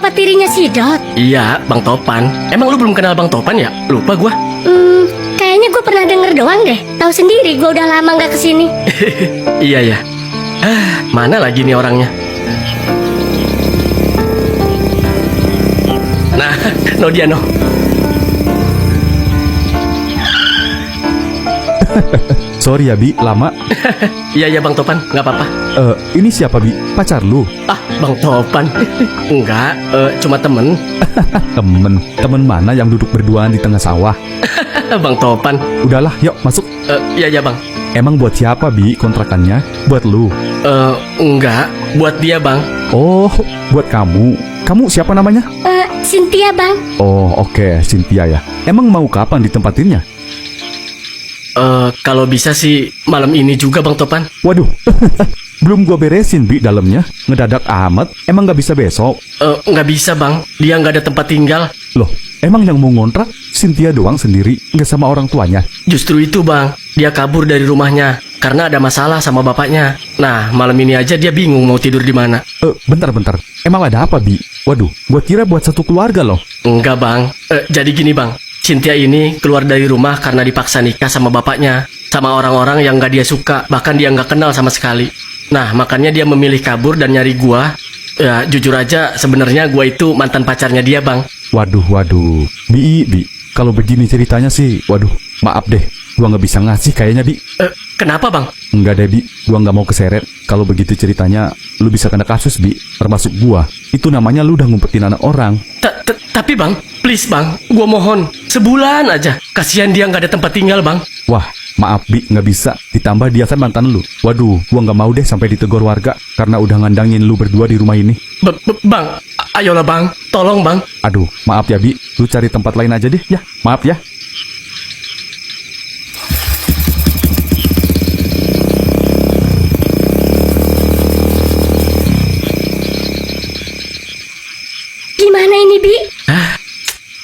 papa tirinya si Dot? Iya, Bang Topan. Emang lu belum kenal Bang Topan ya? Lupa gua. Kayaknya gue pernah denger doang deh. Tahu sendiri gue udah lama nggak kesini. Iya ya. Mana lagi nih orangnya? Nah, no dia no. Sorry ya Bi, lama. Iya ya Bang Topan, nggak apa-apa. Ini siapa Bi? Pacar lu? Ah, Bang Topan. Enggak, cuma temen. Temen mana yang duduk berduaan di tengah sawah? Bang Topan. Udahlah, yuk masuk. Iya ya Bang. Emang buat siapa Bi kontrakannya? Buat lu? Enggak, buat dia Bang. Oh, buat kamu. Kamu siapa namanya? Cynthia bang. Oh, oke, Cynthia ya. Emang mau kapan ditempatinnya? Kalau bisa sih malam ini juga Bang Topan. Waduh, belum gua beresin Bi dalamnya. Ngedadak amat. Emang nggak bisa besok? Nggak bisa Bang, dia nggak ada tempat tinggal. Loh, emang yang mau ngontrak Cynthia doang sendiri, nggak sama orang tuanya? Justru itu Bang, dia kabur dari rumahnya karena ada masalah sama bapaknya. Nah, malam ini aja dia bingung mau tidur di mana. Bentar. Emang ada apa Bi? Waduh, gua kira buat satu keluarga loh. Enggak Bang, jadi gini Bang. Cynthia ini keluar dari rumah karena dipaksa nikah sama bapaknya, sama orang-orang yang nggak dia suka, bahkan dia nggak kenal sama sekali. Nah, makanya dia memilih kabur dan nyari gua. Ya, jujur aja sebenarnya gua itu mantan pacarnya dia Bang. Waduh. Bi, kalau begini ceritanya sih, waduh, maaf deh. Gua nggak bisa ngasih kayaknya, Bi. Kenapa Bang? Enggak deh, Bi. Gua nggak mau keseret. Kalau begitu ceritanya, lu bisa kena kasus, Bi. Termasuk gua. Itu namanya lu udah ngumpetin anak orang. Tapi Bang, please Bang, gua mohon. Sebulan aja. Kasihan dia nggak ada tempat tinggal Bang. Wah, maaf Bi, nggak bisa. Ditambah dia kan mantan lu. Waduh, gua nggak mau deh sampai ditegur warga karena udah ngandangin lu berdua di rumah ini. Bang, ayolah Bang, tolong Bang. Aduh, maaf ya Bi. Lu cari tempat lain aja deh, ya. Maaf ya. Gimana ini Bi?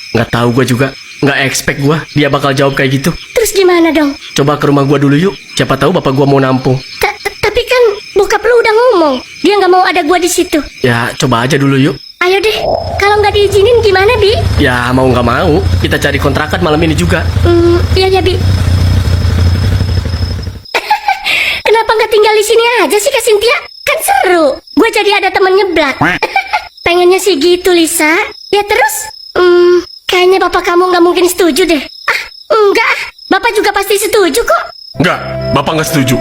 Nggak tahu gua juga. Nggak expect gua dia bakal jawab kayak gitu. Terus gimana dong? Coba ke rumah gua dulu yuk. Siapa tahu bapak gua mau nampung. Tapi kan bokap lu udah ngomong dia nggak mau ada gua di situ. Ya, coba aja dulu yuk. Ayo deh, kalau nggak diizinin gimana Bi? Ya, mau nggak mau, kita cari kontrakan malam ini juga. Iya Bi. Kenapa nggak tinggal di sini aja sih Kak Cynthia? Kan seru. Gue jadi ada temen nyeblak. Pengennya sih gitu Lisa. Ya terus? Kayaknya bapak kamu nggak mungkin setuju deh. Enggak. Bapak juga pasti setuju kok. Enggak, Bapak nggak setuju.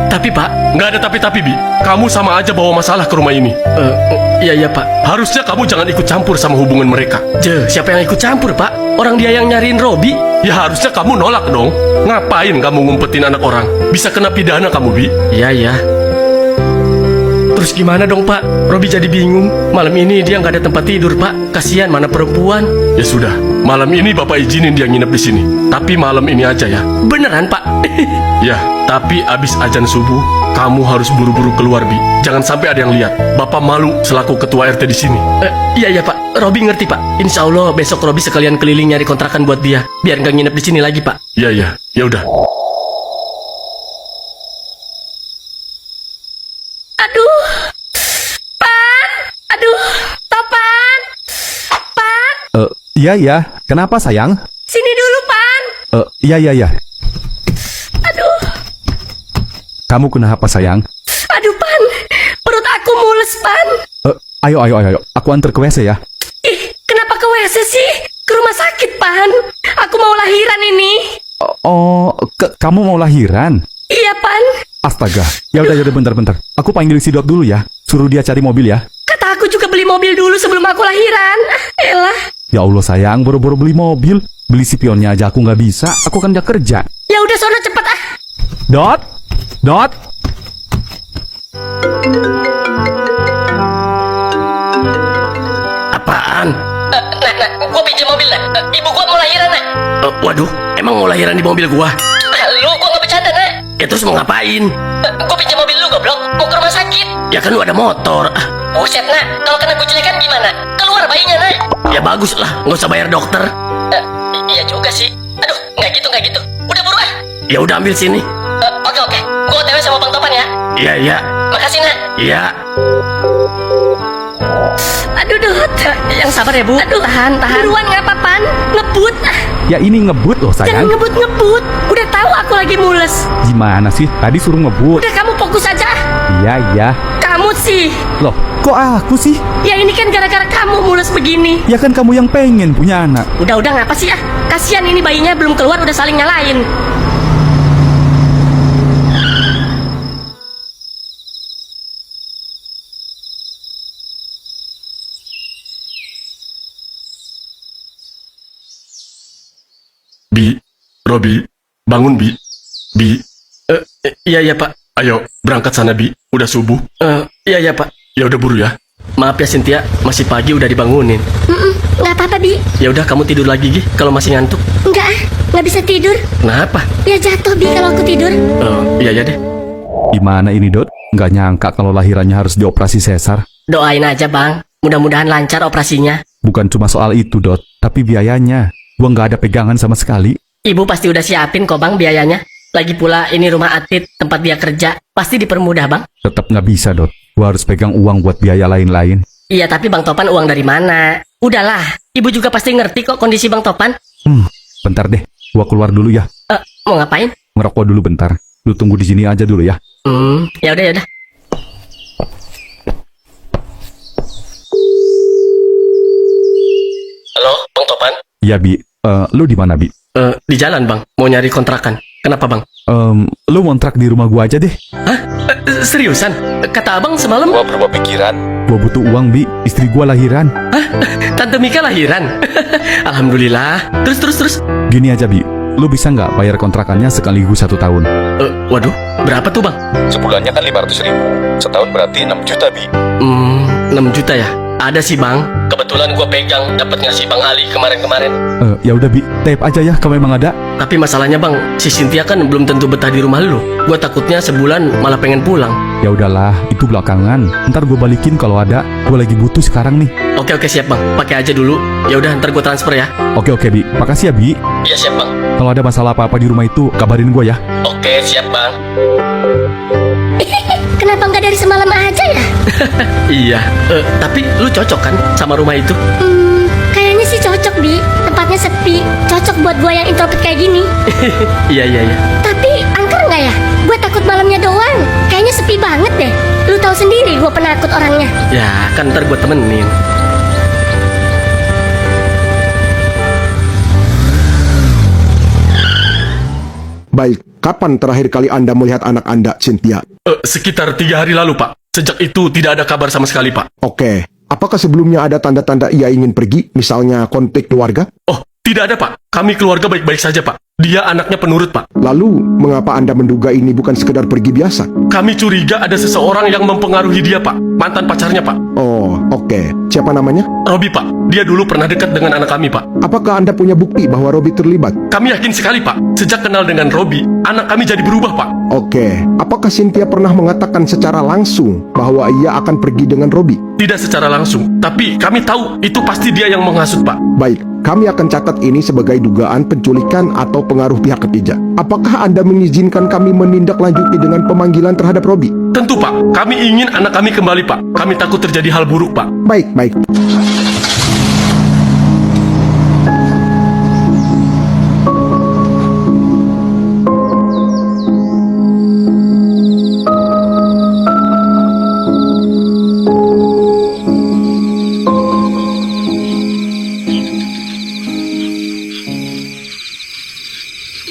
Tapi Pak, Nggak ada tapi-tapi, Bi. Kamu sama aja bawa masalah ke rumah ini. iya Pak. Harusnya kamu jangan ikut campur sama hubungan mereka. Siapa yang ikut campur Pak? Orang dia yang nyariin Robi. Ya harusnya kamu nolak dong. Ngapain kamu ngumpetin anak orang? Bisa kena pidana kamu, Bi. Iya. Terus gimana dong Pak? Robi jadi bingung. Malam ini dia nggak ada tempat tidur Pak. Kasihan mana perempuan. Ya sudah, malam ini Bapak izinin dia nginep di sini. Tapi malam ini aja ya. Beneran Pak? Ya, tapi abis azan subuh, kamu harus buru-buru keluar, Bi. Jangan sampai ada yang lihat. Bapak malu selaku ketua RT di sini. Iya Pak. Robi ngerti Pak. Insya Allah besok Robi sekalian keliling nyari kontrakan buat dia. Biar nggak nginep di sini lagi Pak. Iya. Ya udah. Aduh. Pan. Aduh. Topan. Pan. Iya. Kenapa sayang? Sini dulu Pan. Iya. Aduh. Kamu kenapa sayang? Aduh Pan. Perut aku mules Pan. Ayo. Aku antar ke WC ya. Ih, kenapa ke WC sih? Ke rumah sakit, Pan. Aku mau lahiran ini. Kamu mau lahiran? Iya, Pan. Astaga. Ya udah bentar. Aku panggil si Dot dulu ya. Suruh dia cari mobil ya. Kata aku juga beli mobil dulu sebelum aku lahiran. Elah. Ya Allah sayang, boro-boro beli mobil. Beli spionnya aja aku nggak bisa. Aku kan udah kerja. Ya udah sono cepet ah. Dot. Apaan? Gua pinjam mobil nak. Ibu gua mau lahiran nak. Waduh, emang mau lahiran di mobil gua? Lu gua nggak bercanda nak. Ya terus mau ngapain? Gua pinjam mobil lu goblok. Mau ke rumah sakit. Ya kan lu ada motor. Buset nak. Kalau kena kucilikan gimana? Keluar bayinya nak. Ya bagus lah, nggak usah bayar dokter. Iya juga sih. Aduh, nggak gitu. Udah buru ah. Ya udah ambil sini. Oke. Gua OTW sama Bang Topan ya. Iya. Makasih nak. Iya. Aduh, ngebut. Yang sabar ya, Bu. Aduh, Tahan. Buruan nggak apa-apaan. Ngebut. Ya ini ngebut loh Jangan sayang. ngebut-ngebut. Udah tahu aku lagi mules. Gimana sih? Tadi suruh ngebut. Udah kamu fokus aja. Iya. Kamu sih. Loh, kok aku sih? Ya ini kan gara-gara kamu mules begini. Ya kan kamu yang pengen punya anak. Udah ngapa sih ah? Kasihan ini bayinya belum keluar udah saling nyalain. Bi, Robi, bangun Bi. Bi, Iya, Pak. ayo berangkat sana Bi. Udah subuh. Iya, Pak. Ya udah buru ya. Maaf ya Cynthia, masih pagi udah dibangunin. Nggak apa-apa Bi. Ya udah kamu tidur lagi Gi kalau masih ngantuk. Nggak ah, nggak bisa tidur. Kenapa? Ya jatuh Bi kalau aku tidur. Iya ya deh. Gimana ini Dot? Nggak nyangka kalau lahirannya harus dioperasi sesar. Doain aja Bang, mudah-mudahan lancar operasinya. Bukan cuma soal itu Dot, tapi biayanya. Gua nggak ada pegangan sama sekali. Ibu pasti udah siapin kok Bang biayanya. Lagi pula ini rumah Atit, tempat dia kerja. Pasti dipermudah Bang. Tetap nggak bisa Dot. Gua harus pegang uang buat biaya lain-lain. Iya tapi Bang Topan uang dari mana? Udahlah, ibu juga pasti ngerti kok kondisi Bang Topan. Bentar deh, gua keluar dulu ya. Mau ngapain? Ngerokok dulu bentar. Lu tunggu di sini aja dulu ya. Ya udah. Halo, Bang Topan? Iya Bi, lu di mana Bi? Di jalan Bang, mau nyari kontrakan. Kenapa Bang? Lu ngontrak di rumah gua aja deh. Hah? Seriusan? Kata Abang semalam Gua berubah pikiran. Gua butuh uang Bi, istri gua lahiran. Tante Mika lahiran. Alhamdulillah. Terus. Gini aja Bi, lu bisa nggak bayar kontrakannya sekaligus 1 tahun? Waduh, berapa tuh Bang? Sebulannya kan 500.000. Setahun berarti 6 juta Bi. 6 juta ya? Ada sih Bang. Kebetulan gua pegang dapat ngasih Bang Ali kemarin-kemarin. Ya udah Bi, type aja ya kalau memang ada. Tapi masalahnya Bang, si Cynthia kan belum tentu betah di rumah lu. Gua takutnya sebulan malah pengen pulang. Ya udahlah, itu belakangan. Ntar gue balikin kalau ada. Gue lagi butuh sekarang nih. Oke siap Bang, pakai aja dulu. Ya udah ntar gua transfer ya. Oke Bi, makasih ya Bi. Iya siap Bang. Kalau ada masalah apa-apa di rumah itu, kabarin gue ya. Oke siap Bang. Kenapa nggak dari semalam aja ya? Iya. Tapi lu cocok kan sama rumah itu? Kayaknya sih cocok Bi. Tempatnya sepi. Cocok buat gua yang introvert kayak gini. Iya. Tapi angker nggak ya? Gua takut malamnya doang. Kayaknya sepi banget deh. Lu tahu sendiri gua penakut orangnya. Ya kan ntar gua temenin. Baik, kapan terakhir kali Anda melihat anak Anda, Cynthia? Sekitar 3 hari lalu Pak. Sejak itu tidak ada kabar sama sekali Pak. Oke, apakah sebelumnya ada tanda-tanda ia ingin pergi, misalnya konflik keluarga? Oh, tidak ada Pak. Kami keluarga baik-baik saja Pak. Dia anaknya penurut Pak. Lalu, mengapa Anda menduga ini bukan sekedar pergi biasa? Kami curiga ada seseorang yang mempengaruhi dia Pak. Mantan pacarnya Pak. Oh, oke. Siapa namanya? Robi Pak. Dia dulu pernah dekat dengan anak kami Pak. Apakah Anda punya bukti bahwa Robi terlibat? Kami yakin sekali Pak. Sejak kenal dengan Robi, anak kami jadi berubah Pak. Oke, apakah Cynthia pernah mengatakan secara langsung bahwa ia akan pergi dengan Robi? Tidak secara langsung, tapi kami tahu itu pasti dia yang menghasut Pak. Baik, kami akan catat ini sebagai dugaan penculikan atau pengaruh pihak ketiga. Apakah Anda mengizinkan kami menindaklanjuti dengan pemanggilan terhadap Robi? Tentu Pak, kami ingin anak kami kembali Pak. Kami takut terjadi hal buruk Pak. Baik.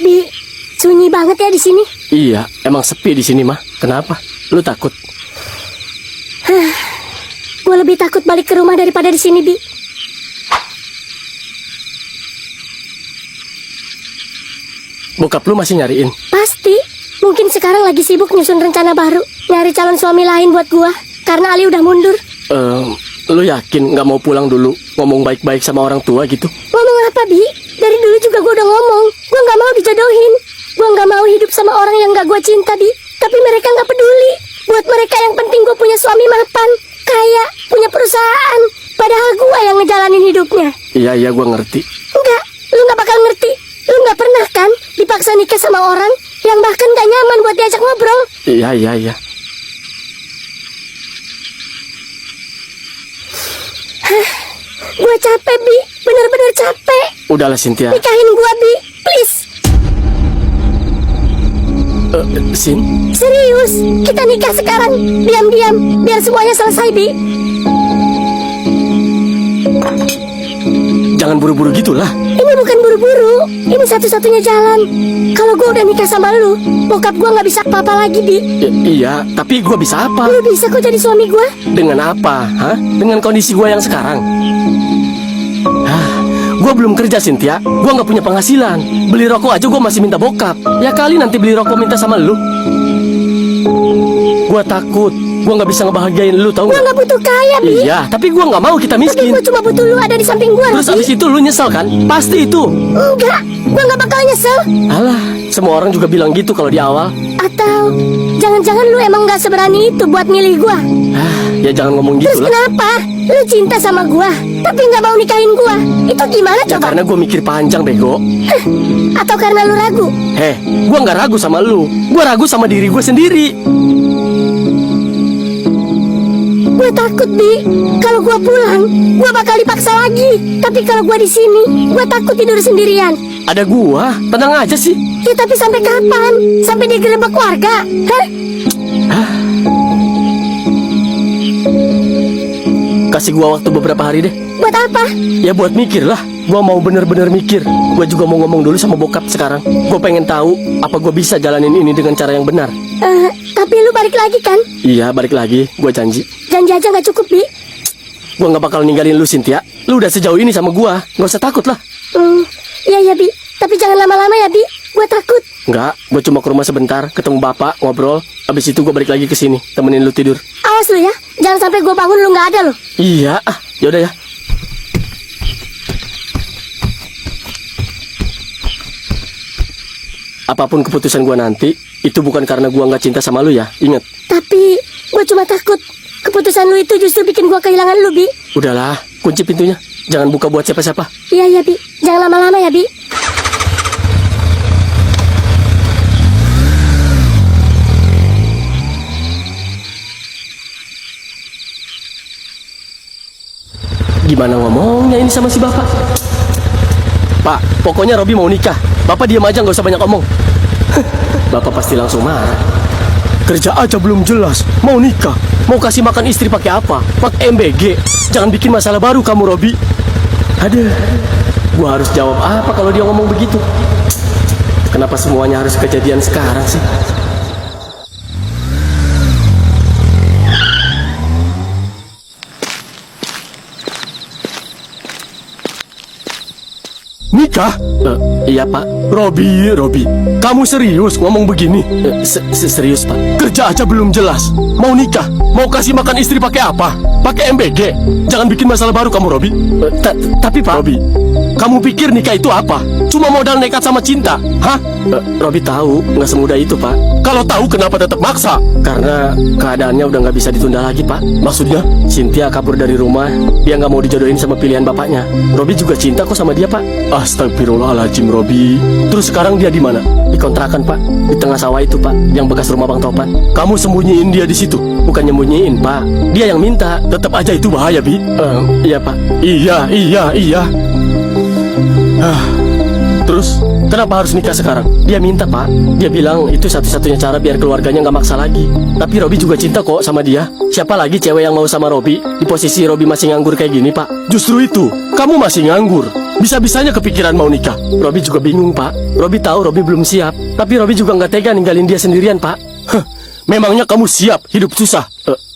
Bi, sunyi banget ya di sini. Iya, emang sepi di sini mah. Kenapa? Lu takut? Gue lebih takut balik ke rumah daripada di sini, Bi. Bokap lu masih nyariin? Pasti. Mungkin sekarang lagi sibuk nyusun rencana baru. Nyari calon suami lain buat gua. Karena Ali udah mundur. Lu yakin nggak mau pulang dulu? Ngomong baik-baik sama orang tua gitu? Ngomong apa, Bi? Dari dulu juga gua udah ngomong. Gua nggak mau dijodohin. Gua nggak mau hidup sama orang yang nggak gua cinta, Bi. Tapi mereka nggak peduli. Buat mereka yang penting gua punya suami mapan, kaya, punya perusahaan. Padahal gua yang ngejalanin hidupnya. Iya, gua ngerti. Enggak, lu nggak bakal ngerti. Lu nggak pernah kan dipaksa nikah sama orang yang bahkan gak nyaman buat diajak ngobrol. Iya. Hah, Gua capek, Bi. Bener-bener capek. Udahlah Cynthia. Nikahin gua, Bi. Please. Sin, Serius. Kita nikah sekarang. Diam-diam. Biar semuanya selesai, Bi. jangan buru-buru gitulah. Ini bukan buru-buru. Ini satu-satunya jalan. Kalau gua udah nikah sama lu, bokap gua nggak bisa apa-apa lagi, Bi. Iya, tapi gua bisa apa? Lu bisa kok jadi suami gua. Dengan apa? Hah? Dengan kondisi gua yang sekarang? Gua belum kerja, Cynthia. Gua nggak punya penghasilan. Beli rokok aja gua masih minta bokap. Ya kali nanti beli rokok minta sama lu. Gua takut. Gua nggak bisa ngebahagiain lu, tau Gua nggak? nggak butuh kaya, Bi. Iya, tapi gua nggak mau kita Tapi miskin. gua cuma butuh lu ada di samping gua, Terus Robi. abis itu lu nyesel kan? Pasti itu. Enggak, gua nggak bakal nyesel. Alah, semua orang juga bilang gitu kalau di awal. Atau jangan-jangan lu emang nggak seberani itu buat milih gua. Ya jangan ngomong Terus gitu lah. kenapa? Lu cinta sama gua, tapi nggak mau nikahin gua. Itu gimana Ya coba? karena gua mikir panjang, bego. Atau karena lu ragu? Gua nggak ragu sama lu. Gua ragu sama diri gua sendiri. Gue takut, Bi. Kalau gua pulang, gua bakal dipaksa lagi. Tapi kalau gua di sini, gua takut tidur sendirian. Ada gua, tenang aja sih. Ya tapi sampai kapan? Sampai digerebek warga? Hah? Kasih gua waktu beberapa hari deh. Buat apa? Ya buat mikir lah. Gua mau bener-bener mikir. Gua juga mau ngomong dulu sama bokap sekarang. Gua pengen tahu apa gua bisa jalanin ini dengan cara yang benar. Tapi lu balik lagi kan? Iya, balik lagi. Gua janji. Janji aja nggak cukup, Bi. Gua nggak bakal ninggalin lu, Cynthia. Lu udah sejauh ini sama gua. Nggak usah takut lah. Iya, Bi. Tapi jangan lama-lama ya, Bi. Gue takut. Nggak, gua cuma ke rumah sebentar, ketemu bapak, ngobrol. Habis itu gua balik lagi ke sini, temenin lu tidur. Awas lu ya. Jangan sampai gue bangun lu nggak ada loh. Iya, yaudah ya. Apapun keputusan gua nanti, itu bukan karena gua nggak cinta sama lu ya. Ingat. Tapi gue cuma takut keputusan lu itu justru bikin gue kehilangan lu, Bi. Udahlah, kunci pintunya. Jangan buka buat siapa-siapa. Iya, Bi. Jangan lama-lama ya, Bi. Gimana ngomongnya ini sama si bapak? Pak, pokoknya Robi mau nikah. Bapak diam aja, nggak usah banyak omong. Bapak pasti langsung marah. Kerja aja belum jelas, mau nikah, mau kasih makan istri pakai apa? Pakai MBG. Jangan bikin masalah baru kamu, Robi. Aduh, gua harus jawab apa kalau dia ngomong begitu? Kenapa semuanya harus kejadian sekarang sih? Nikah? Iya, Pak. Robi, kamu serius ngomong begini? Serius, Pak. Kerja aja belum jelas. Mau nikah? Mau kasih makan istri pakai apa? Pakai MBG? Jangan bikin masalah baru kamu, Robi. Tapi, Pak. Robi, kamu pikir nikah itu apa? Cuma modal nekat sama cinta? Hah? Robi tahu, nggak semudah itu, Pak. Kalau tahu kenapa tetap maksa? Karena keadaannya udah nggak bisa ditunda lagi, Pak. Maksudnya? Cynthia kabur dari rumah. Dia nggak mau dijodohin sama pilihan bapaknya. Robi juga cinta kok sama dia, Pak. Astagfirullahaladzim, Robi. Terus sekarang dia di mana? Di kontrakan, Pak. Di tengah sawah itu, Pak. Yang bekas rumah Bang Topan. Kamu sembunyiin dia di situ? Bukan nyembunyiin, Pak. Dia yang minta. Tetap aja itu bahaya, Bi. Iya, Pak. Iya. Terus, Kenapa harus nikah sekarang? Dia minta, Pak. Dia bilang itu satu-satunya cara biar keluarganya nggak maksa lagi. Tapi Robi juga cinta kok sama dia. Siapa lagi cewek yang mau sama Robi? Di posisi Robi masih nganggur kayak gini, Pak. justru itu, kamu masih nganggur. Bisa-bisanya kepikiran mau nikah. Robi juga bingung, Pak. Robi tahu Robi belum siap. Tapi Robi juga nggak tega ninggalin dia sendirian, Pak. Memangnya kamu siap hidup susah?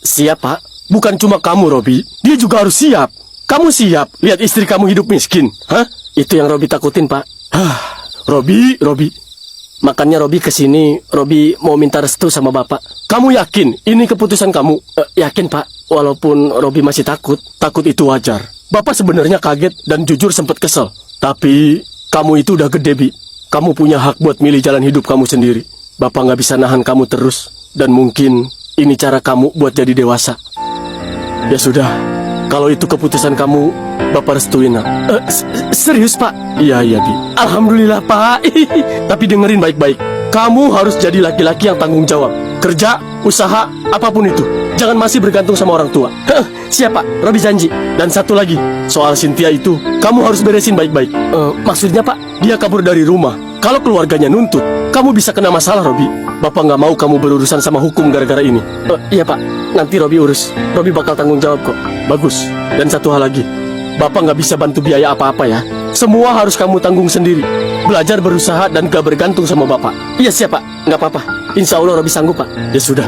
Siap, Pak. Bukan cuma kamu, Robi. Dia juga harus siap. Kamu siap lihat istri kamu hidup miskin? Hah? Itu yang Robi takutin, Pak. Robi. Makanya Robi kesini. Robi mau minta restu sama Bapak. Kamu yakin ini keputusan kamu? Yakin, Pak. Walaupun Robi masih takut. Takut itu wajar. Bapak sebenarnya kaget dan jujur sempat kesel. Tapi kamu itu udah gede, Bi. Kamu punya hak buat milih jalan hidup kamu sendiri. Bapak nggak bisa nahan kamu terus. Dan mungkin ini cara kamu buat jadi dewasa. Ya sudah, kalau itu keputusan kamu, Bapak restuin, nak. Serius, Pak? Iya, Bi. Alhamdulillah, Pak. Tapi dengerin baik-baik. Kamu harus jadi laki-laki yang tanggung jawab. Kerja, usaha, apapun itu. Jangan masih bergantung sama orang tua. Heh, siap Pak, Robi janji. Dan satu lagi, soal Cynthia itu, kamu harus beresin baik-baik. Maksudnya Pak, dia kabur dari rumah. Kalau keluarganya nuntut, kamu bisa kena masalah Robi. Bapak nggak mau kamu berurusan sama hukum gara-gara ini. Iya Pak, nanti Robi urus. Robi bakal tanggung jawab kok. Bagus. Dan satu hal lagi, Bapak nggak bisa bantu biaya apa-apa ya. Semua harus kamu tanggung sendiri. Belajar berusaha dan gak bergantung sama Bapak. Iya siap Pak, nggak apa-apa. Insya Allah Robi sanggup Pak. Ya sudah.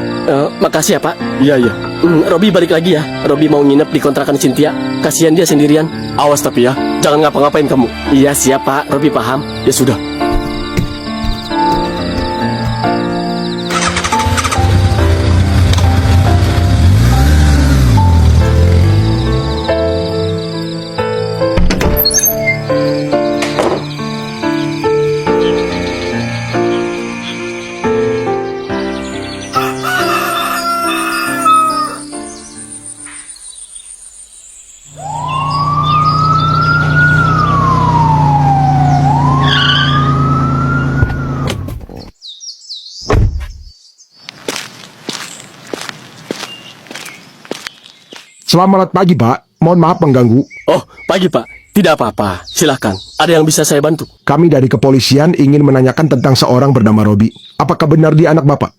Makasih ya Pak. Iya. Robi balik lagi ya. Robi mau nginep di kontrakan Cynthia. Kasihan dia sendirian. Awas tapi ya, jangan ngapa-ngapain kamu. Iya siap Pak, Robi paham. Ya sudah. Selamat pagi, Pak. Mohon maaf mengganggu. Oh, pagi Pak. Tidak apa-apa. Silahkan. Ada yang bisa saya bantu? Kami dari kepolisian ingin menanyakan tentang seorang bernama Robi. Apakah benar dia anak Bapak?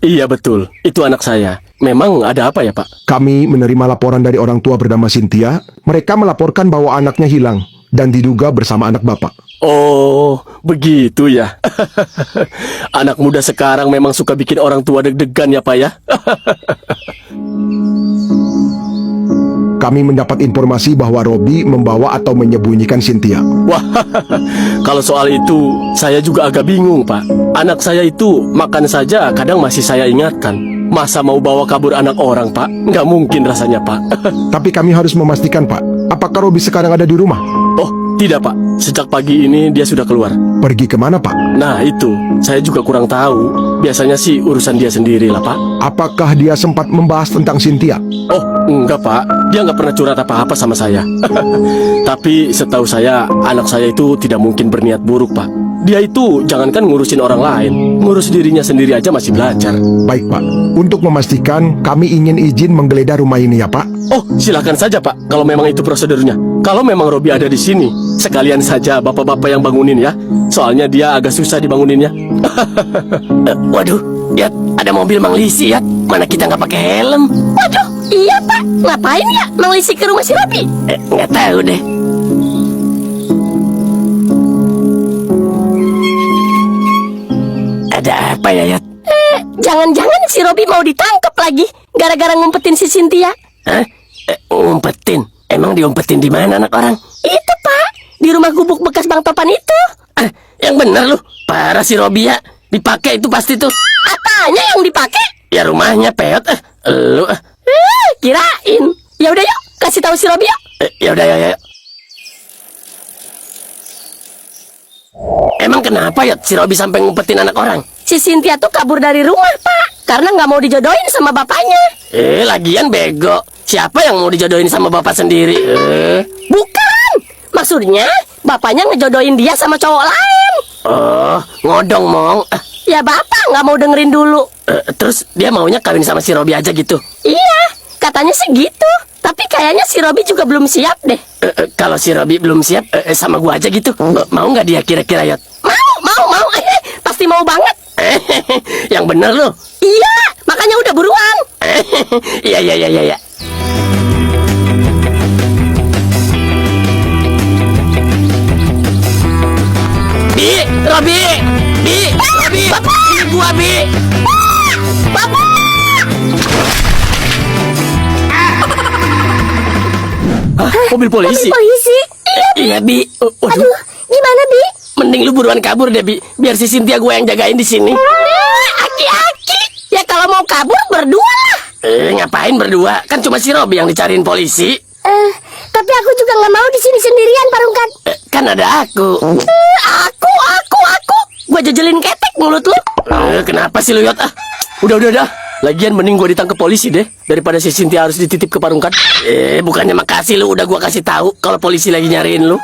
Iya betul. Itu anak saya. Memang ada apa ya Pak? Kami menerima laporan dari orang tua bernama Cynthia. Mereka melaporkan bahwa anaknya hilang dan diduga bersama anak Bapak. Oh, begitu ya. Anak muda sekarang memang suka bikin orang tua deg-degan ya Pak ya. Kami mendapat informasi bahwa Robi membawa atau menyembunyikan Cynthia. Wah, kalau soal itu saya juga agak bingung Pak. Anak saya itu makan saja kadang masih saya ingatkan. Masa mau bawa kabur anak orang Pak? Nggak mungkin rasanya Pak. Tapi kami harus memastikan, Pak. Apakah Robi sekarang ada di rumah? Oh, tidak Pak. Sejak pagi ini dia sudah keluar. Pergi kemana, Pak? Nah itu, saya juga kurang tahu. Biasanya sih urusan dia sendiri lah Pak. Apakah dia sempat membahas tentang Cynthia? Oh, enggak Pak. Dia nggak pernah curhat apa-apa sama saya. Tapi setahu saya, anak saya itu tidak mungkin berniat buruk Pak. Dia itu jangankan ngurusin orang lain, ngurus dirinya sendiri aja masih belajar. Baik, Pak. Untuk memastikan, kami ingin izin menggeledah rumah ini ya, Pak. Oh, silakan saja Pak, kalau memang itu prosedurnya. Kalau memang Robi ada di sini, sekalian saja bapak-bapak yang bangunin ya. Soalnya dia agak susah dibanguninnya. Waduh, ya ada mobil Mang Lisi ya. Mana kita nggak pakai helm? Waduh, iya Pak. Ngapain ya Mang Lisi ke rumah si Robi? Nggak tahu deh. Ada apa ya, Yat? Jangan-jangan si Robi mau ditangkap lagi gara-gara ngumpetin si Cynthia. Hah? Ngumpetin? Emang diumpetin di mana anak orang? Itu Pak, di rumah gubuk bekas Bang Topan itu. Yang bener lu. Parah si Robi ya. Dipakai itu pasti tuh. Apanya yang dipakai? Ya rumahnya peot. Lu. Kirain. Ya udah yuk, kasih tahu si Robi yuk. Ya udah ya. Emang kenapa ya si Robi sampai ngumpetin anak orang? Si Cynthia tuh kabur dari rumah Pak, karena nggak mau dijodohin sama bapaknya. Lagian bego. Siapa yang mau dijodohin sama bapak sendiri? Bukan, maksudnya bapaknya ngejodohin dia sama cowok lain. Oh, ngodong mong. Ya bapak nggak mau dengerin dulu. Terus dia maunya kawin sama si Robi aja gitu? Iya, katanya sih gitu. Tapi kayaknya si Robi juga belum siap deh. Kalau si Robi belum siap, sama gua aja gitu. Mau nggak dia kira-kira, Yot? Mau. Pasti mau banget. Yang bener lu. Iya, makanya udah buruan. Iya. Robi! Robi! Bapak! Ini gua, Bi! Bapak! Mobil polisi? Polisi? Iya, Bi. Waduh. Aduh, gimana Bi? Mending lu buruan kabur deh, Bi. Biar si Cynthia gue yang jagain di sini. Aki-aki. Ya kalau mau kabur berdua lah. Ngapain berdua? Kan cuma si Robi yang dicariin polisi. Tapi aku juga nggak mau di sini sendirian, Parungkan. Kan ada aku. Aku. Gua jejelin ketek mulut lu. Kenapa sih lu, Yot? Udah. Lagian mending gua ditangkap polisi deh daripada si Cynthia harus dititip ke Parungkan. Bukannya makasih lu udah gua kasih tahu kalau polisi lagi nyariin lu.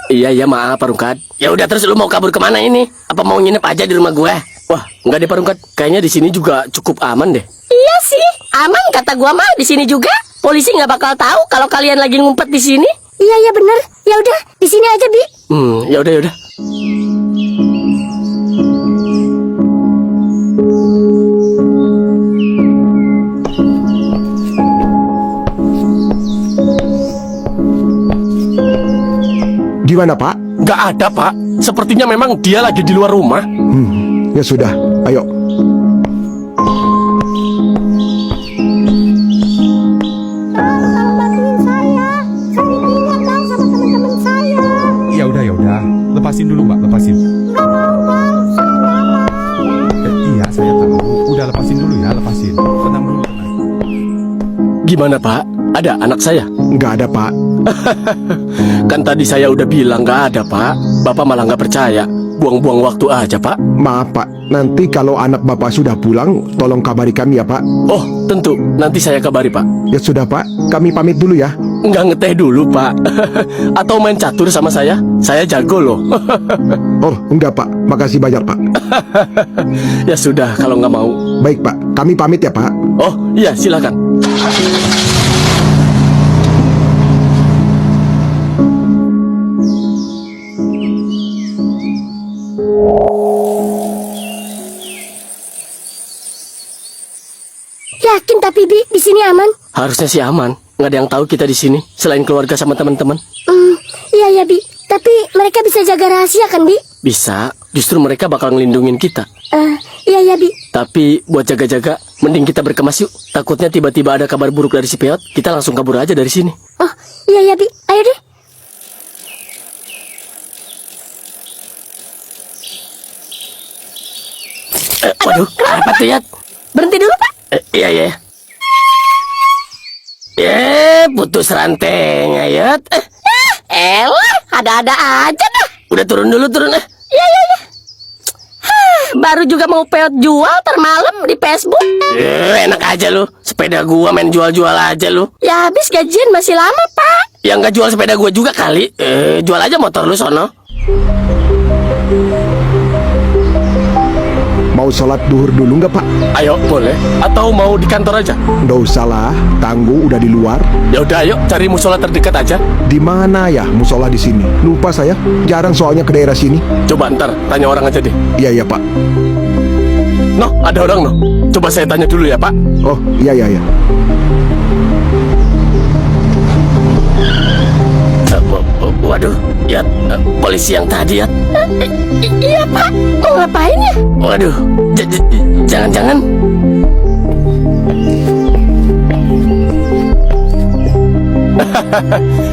Iya maaf Parungkan. Ya udah, terus lu mau kabur kemana ini? Apa mau nginep aja di rumah gua? Wah, enggak deh Parungkan. Kayaknya di sini juga cukup aman deh. Iya sih, aman kata gua mah di sini juga. Polisi nggak bakal tahu kalau kalian lagi ngumpet di sini. Iya bener. Ya udah, di sini aja Bi. Ya udah. Gimana Pak? Nggak ada, Pak. Sepertinya memang dia lagi di luar rumah. Ya sudah, ayo. Ya udah. Lepasin dulu, Mbak, lepasin. Iya, saya tahu. Udah lepasin dulu ya, lepasin. Tenang dulu, tenang. Gimana, Pak? Ada anak saya? Nggak ada Pak. Kan tadi saya udah bilang nggak ada, Pak. Bapak malah nggak percaya. Buang-buang waktu aja, Pak. Maaf Pak, nanti kalau anak Bapak sudah pulang, tolong kabari kami ya Pak. Oh, tentu. Nanti saya kabari, Pak. Ya sudah Pak, kami pamit dulu ya. Nggak ngeteh dulu, Pak. Atau main catur sama saya? Saya jago loh. Oh, enggak Pak, makasih banyak Pak. Ya sudah, kalau nggak mau. Baik Pak, kami pamit ya Pak. Oh, iya, silakan. Yakin tapi Bi, di sini aman? Harusnya sih aman. Nggak ada yang tahu kita di sini selain keluarga sama teman-teman. Iya Bi. Tapi mereka bisa jaga rahasia kan Bi? Bisa. Justru mereka bakal ngelindungin kita. Iya Bi. Tapi buat jaga-jaga, mending kita berkemas yuk. Takutnya tiba-tiba ada kabar buruk dari si Peot, kita langsung kabur aja dari sini. Oh, iya Bi. Ayo deh. Waduh, apa tuh, Yat? Berhenti dulu Pak. Iya. Putus rantainya, Yat. Elah, ada-ada aja dah. Udah turun dulu. Iya. Baru juga mau Peot jual termalam di Facebook. Enak aja lu. Sepeda gua main jual-jual aja lu. Ya habis gajian masih lama Pak. Yang nggak jual sepeda gua juga kali. Jual aja motor lu sono. Mau sholat duhur dulu nggak Pak? Ayo, boleh. Atau mau di kantor aja? Nggak usah lah, Tangguh udah di luar. Ya udah, ayo cari musola terdekat aja. Di mana ya musola di sini? Lupa saya, jarang soalnya ke daerah sini. Coba ntar tanya orang aja deh. Iya Pak. Noh, ada orang noh. Coba saya tanya dulu ya, Pak. Oh, iya. Waduh, ya polisi yang tadi ya. Iya Pak. Mau ngapain ya? Waduh, jangan-jangan.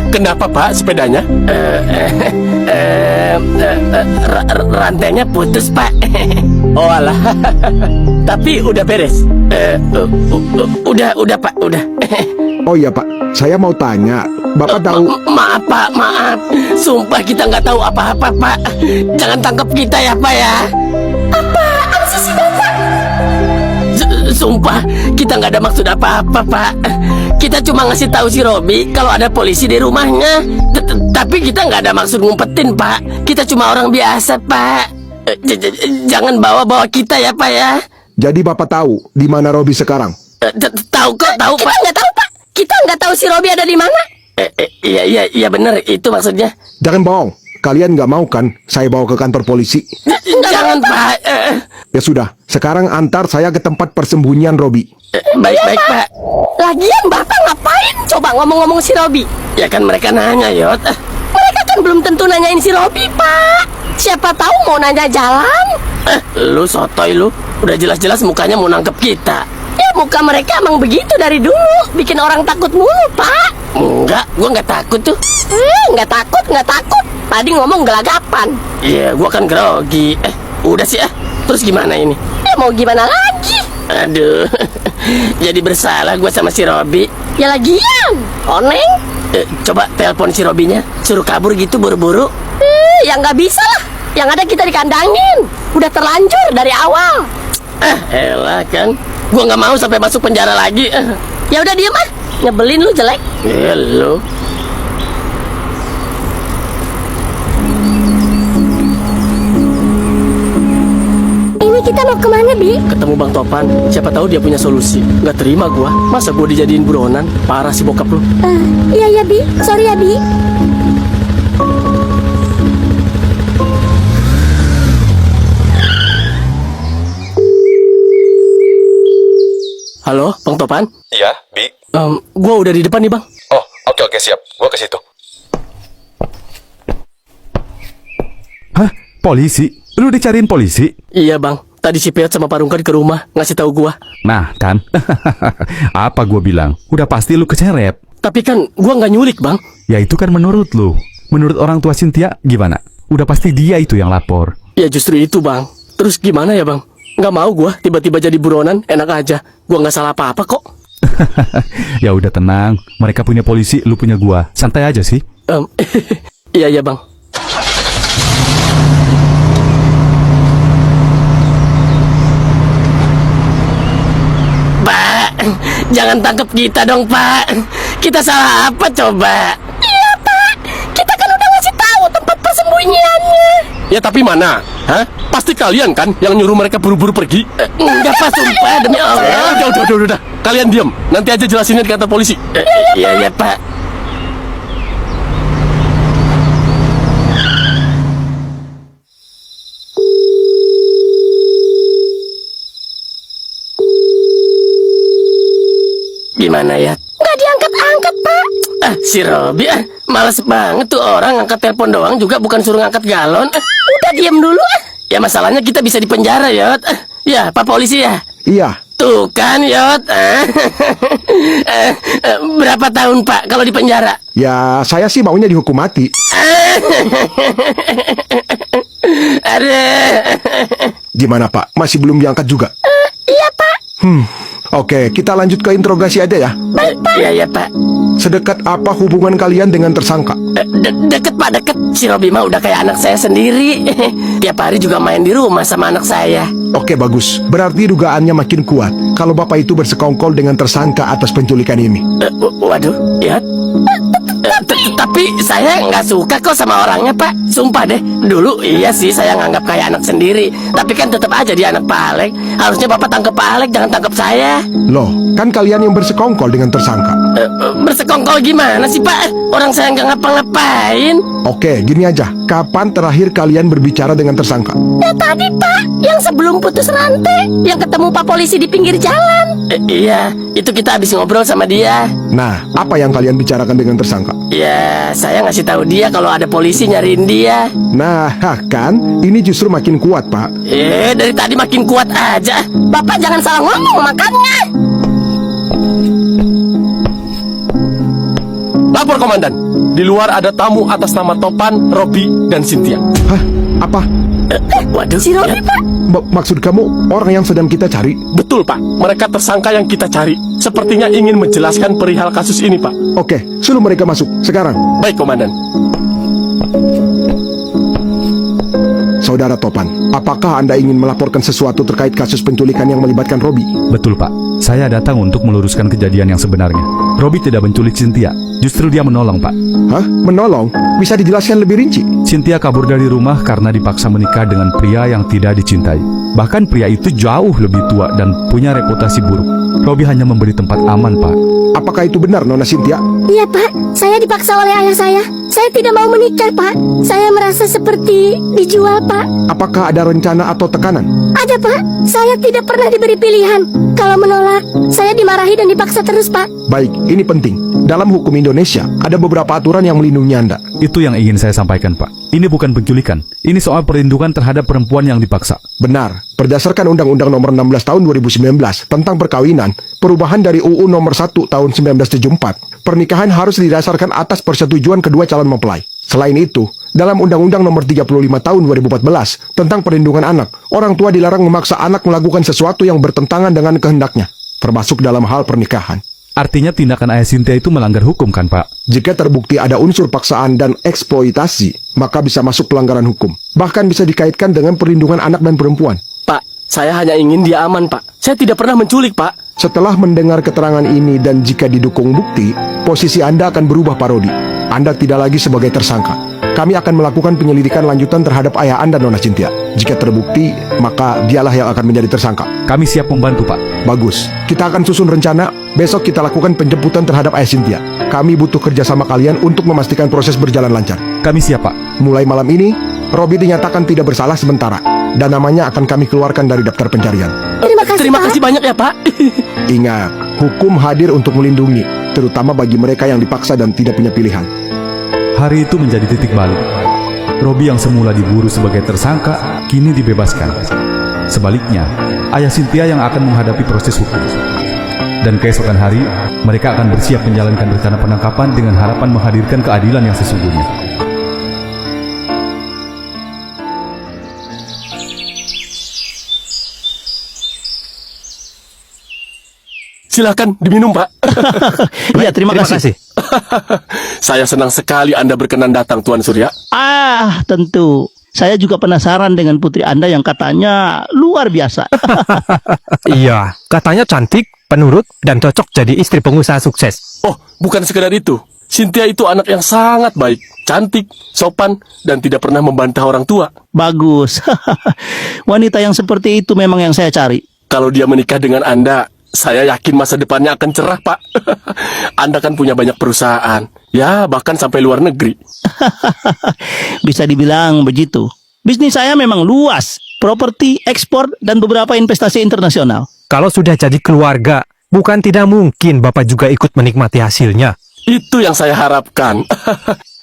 Kenapa Pak sepedanya? Rantainya putus Pak. Oh alah. Tapi udah beres. Udah Pak, udah. Oh iya Pak, saya mau tanya, Bapak tahu? Maaf Pak, maaf. Sumpah kita nggak tahu apa-apa Pak. Jangan tangkap kita ya Pak ya. Apaan sih si Bapak? Sumpah kita nggak ada maksud apa-apa Pak. Kita cuma ngasih tahu si Robi kalau ada polisi di rumahnya. Tapi kita nggak ada maksud ngumpetin Pak. Kita cuma orang biasa Pak. Jangan bawa-bawa kita ya Pak ya. Jadi Bapak tahu di mana Robi sekarang? Tahu kok, tahu Kita Pak. nggak tahu Pak. Kita nggak tahu si Robi ada di mana. Iya benar itu maksudnya. Jangan bohong, kalian nggak mau kan saya bawa ke kantor polisi? Jangan Pak. Ya sudah, sekarang antar saya ke tempat persembunyian Robi. Baik Pak. Lagian Bapak ngapain? Coba ngomong-ngomong si Robi. Ya kan mereka nanya Yot. Mereka kan belum tentu nanyain si Robi Pak. Siapa tahu mau nanya jalan. Lu sotoy lu. Udah jelas-jelas mukanya mau nangkep kita. Ya muka mereka emang begitu dari dulu. Bikin orang takut mulu Pak. Enggak, gua nggak takut tuh. Nggak takut. Tadi ngomong gelagapan. Iya, gua kan grogi. Udah sih Terus gimana ini? Ya mau gimana lagi? Aduh. Jadi bersalah gua sama si Robi. Ya lagian, Oneng. Coba telepon si Robinya, suruh kabur gitu buru-buru. Ya nggak bisa lah. Yang ada kita dikandangin. Udah terlanjur dari awal. Elah kan. Gua nggak mau sampai masuk penjara lagi. Ya udah diem ah. Nyebelin lu jelek. Lu. Ini kita Kita mau kemana, Bi? Ketemu Bang Topan, siapa tahu dia punya solusi. Nggak terima gua, masa gua dijadiin buronan? Parah si bokap lu. Iya ya, Bi. Sorry ya, Bi. Halo, Bang Topan? Iya, Bi. Gua udah di depan nih, Bang. Oh, oke siap. Gua ke situ. Hah? Polisi? Lu dicariin polisi? Iya, Bang. Tadi si Peot sama Parungkan ke rumah ngasih tahu gua. Nah, kan? Apa gua bilang? Udah pasti lu keseret. Tapi kan gua nggak nyulik, Bang. Ya itu kan menurut lu. Menurut orang tua Cynthia gimana? Udah pasti dia itu yang lapor. Ya justru itu, Bang. Terus gimana ya, Bang? Nggak mau gua tiba-tiba jadi buronan, enak aja. Gua nggak salah apa-apa kok. Ya udah tenang. Mereka punya polisi, lu punya gua. Santai aja sih. Iya, Bang. Pak, jangan tangkap kita dong, Pak. Kita salah apa coba? Iya, Pak. Kita kan udah ngasih tahu tempat persembunyiannya. Ya tapi mana? Hah? Pasti kalian kan yang nyuruh mereka buru-buru pergi? Enggak, Pak, sumpah demi Allah. Udah. Kalian diam. Nanti aja jelasinnya di kantor polisi. Iya, Pak. Gimana ya? Nggak diangkat-angkat, Pak. Si Robi, males banget tuh orang ngangkat telepon doang juga bukan suruh ngangkat galon. Udah diam dulu. Ya masalahnya kita bisa dipenjara, Yot. Ya, Pak Polisi ya. Iya, Tuh kan, Yot. Berapa tahun, Pak, kalau dipenjara? ya saya sih maunya dihukum mati. Aduh. Gimana Pak? Masih belum diangkat juga? Iya, Pak. Oke, kita lanjut ke interogasi aja ya. Iya, Pak. Sedekat apa hubungan kalian dengan tersangka? Deket, Pak, deket. Si Robi mah udah kayak anak saya sendiri. Tiap hari juga main di rumah sama anak saya. Oke, bagus. Berarti dugaannya makin kuat kalau Bapak itu bersekongkol dengan tersangka atas penculikan ini. Waduh, ya. Tapi saya nggak suka kok sama orangnya, Pak. Sumpah deh. Dulu iya sih saya nganggap kayak anak sendiri. Tapi kan tetap aja dia anak Pak Alek. Harusnya Bapak tangkap Pak Alek, jangan tangkap saya. Loh, kan kalian yang bersekongkol dengan tersangka. Bersekongkol gimana sih, Pak? Orang saya nggak ngapa-ngapain. Oke, gini aja. Kapan terakhir kalian berbicara dengan tersangka? Ya tadi, Pak. Yang sebelum putus rantai. Yang ketemu Pak Polisi di pinggir jalan. Iya, itu kita habis ngobrol sama dia. Nah, apa yang kalian bicarakan dengan tersangka? Ya, saya ngasih tahu dia kalau ada polisi nyariin dia. Nah, kan? Ini justru makin kuat, Pak. Dari tadi makin kuat aja. Bapak jangan salah ngomong makannya. Lapor komandan. Di luar ada tamu atas nama Topan, Robi, dan Cynthia. Hah? Apa? Waduh, Si Robi, Pak. Maksud kamu orang yang sedang kita cari? Betul, Pak. Mereka tersangka yang kita cari. Sepertinya ingin menjelaskan perihal kasus ini, Pak. Oke, suruh mereka masuk. Sekarang. Baik, komandan. Saudara Topan, apakah Anda ingin melaporkan sesuatu terkait kasus penculikan yang melibatkan Robi? Betul Pak, saya datang untuk meluruskan kejadian yang sebenarnya. Robi tidak menculik Cynthia, justru dia menolong Pak. Hah? Menolong? Bisa dijelaskan lebih rinci? Cynthia kabur dari rumah karena dipaksa menikah dengan pria yang tidak dicintai. Bahkan pria itu jauh lebih tua dan punya reputasi buruk. Robi hanya memberi tempat aman Pak. Apakah itu benar, Nona Cynthia? Iya, Pak. Saya dipaksa oleh ayah saya. Saya tidak mau menikah, Pak. Saya merasa seperti dijual, Pak. Apakah ada rencana atau tekanan? Ada, Pak. Saya tidak pernah diberi pilihan. Kalau menolak, saya dimarahi dan dipaksa terus, Pak. Baik, ini penting. Dalam hukum Indonesia, ada beberapa aturan yang melindungi Anda. Itu yang ingin saya sampaikan Pak. Ini bukan penculikan. Ini soal perlindungan terhadap perempuan yang dipaksa. Benar, berdasarkan Undang-Undang Nomor 16 Tahun 2019 tentang perkawinan, perubahan dari UU Nomor 1 Tahun 1974, pernikahan harus didasarkan atas persetujuan kedua calon mempelai. Selain itu, dalam Undang-Undang Nomor 35 Tahun 2014 tentang perlindungan anak, orang tua dilarang memaksa anak melakukan sesuatu yang bertentangan dengan kehendaknya, termasuk dalam hal pernikahan. Artinya tindakan ayah Cynthia itu melanggar hukum kan Pak? Jika terbukti ada unsur paksaan dan eksploitasi, maka bisa masuk pelanggaran hukum. Bahkan bisa dikaitkan dengan perlindungan anak dan perempuan. Pak, saya hanya ingin dia aman, Pak. Saya tidak pernah menculik, Pak. Setelah mendengar keterangan ini dan jika didukung bukti, posisi Anda akan berubah, Pak Rodi. Anda tidak lagi sebagai tersangka. Kami akan melakukan penyelidikan lanjutan terhadap ayah Anda, Nona Cynthia. Jika terbukti, maka dialah yang akan menjadi tersangka. Kami siap membantu, Pak. Bagus. Kita akan susun rencana. Besok kita lakukan penjemputan terhadap ayah Cynthia. Kami butuh kerjasama kalian untuk memastikan proses berjalan lancar. Kami siap, Pak. Mulai malam ini, Robi dinyatakan tidak bersalah sementara. Dan namanya akan kami keluarkan dari daftar pencarian. Terima kasih banyak ya, Pak. Ingat, hukum hadir untuk melindungi, terutama bagi mereka yang dipaksa dan tidak punya pilihan. Hari itu menjadi titik balik. Robi yang semula diburu sebagai tersangka, kini dibebaskan. Sebaliknya, ayah Cynthia yang akan menghadapi proses hukum. Dan keesokan hari, mereka akan bersiap menjalankan rencana penangkapan dengan harapan menghadirkan keadilan yang sesungguhnya. Silakan diminum, Pak. Iya, terima kasih. Saya senang sekali Anda berkenan datang, Tuan Surya. Tentu. Saya juga penasaran dengan putri Anda yang katanya luar biasa. Iya, katanya cantik, penurut, dan cocok jadi istri pengusaha sukses. Oh, bukan sekedar itu. Cynthia itu anak yang sangat baik, cantik, sopan, dan tidak pernah membantah orang tua. Bagus. Wanita yang seperti itu memang yang saya cari. Kalau dia menikah dengan Anda, saya yakin masa depannya akan cerah, Pak. Anda kan punya banyak perusahaan. Ya, bahkan sampai luar negeri. Bisa dibilang begitu. Bisnis saya memang luas. Properti, ekspor, dan beberapa investasi internasional. Kalau sudah jadi keluarga, bukan tidak mungkin Bapak juga ikut menikmati hasilnya. Itu yang saya harapkan.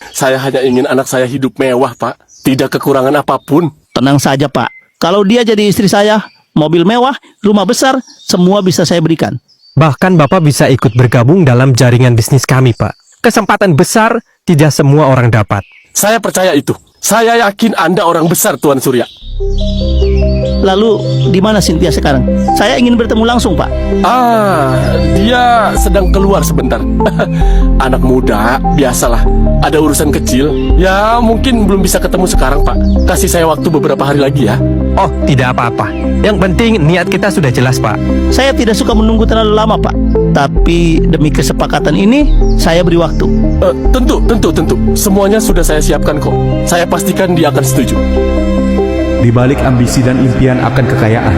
Saya hanya ingin anak saya hidup mewah, Pak. Tidak kekurangan apapun. Tenang saja, Pak. Kalau dia jadi istri saya, mobil mewah, rumah besar, semua bisa saya berikan. Bahkan Bapak bisa ikut bergabung dalam jaringan bisnis kami, Pak. Kesempatan besar tidak semua orang dapat. Saya percaya itu. Saya yakin Anda orang besar, Tuan Surya. Lalu, di mana Cynthia sekarang? Saya ingin bertemu langsung, Pak. Dia sedang keluar sebentar. Anak muda, biasalah. Ada urusan kecil. Ya, mungkin belum bisa ketemu sekarang, Pak. Kasih saya waktu beberapa hari lagi ya. Oh, tidak apa-apa. Yang penting niat kita sudah jelas, Pak. Saya tidak suka menunggu terlalu lama, Pak. Tapi demi kesepakatan ini, saya beri waktu. Tentu. Semuanya sudah saya siapkan kok. Saya pastikan dia akan setuju. Di balik ambisi dan impian akan kekayaan,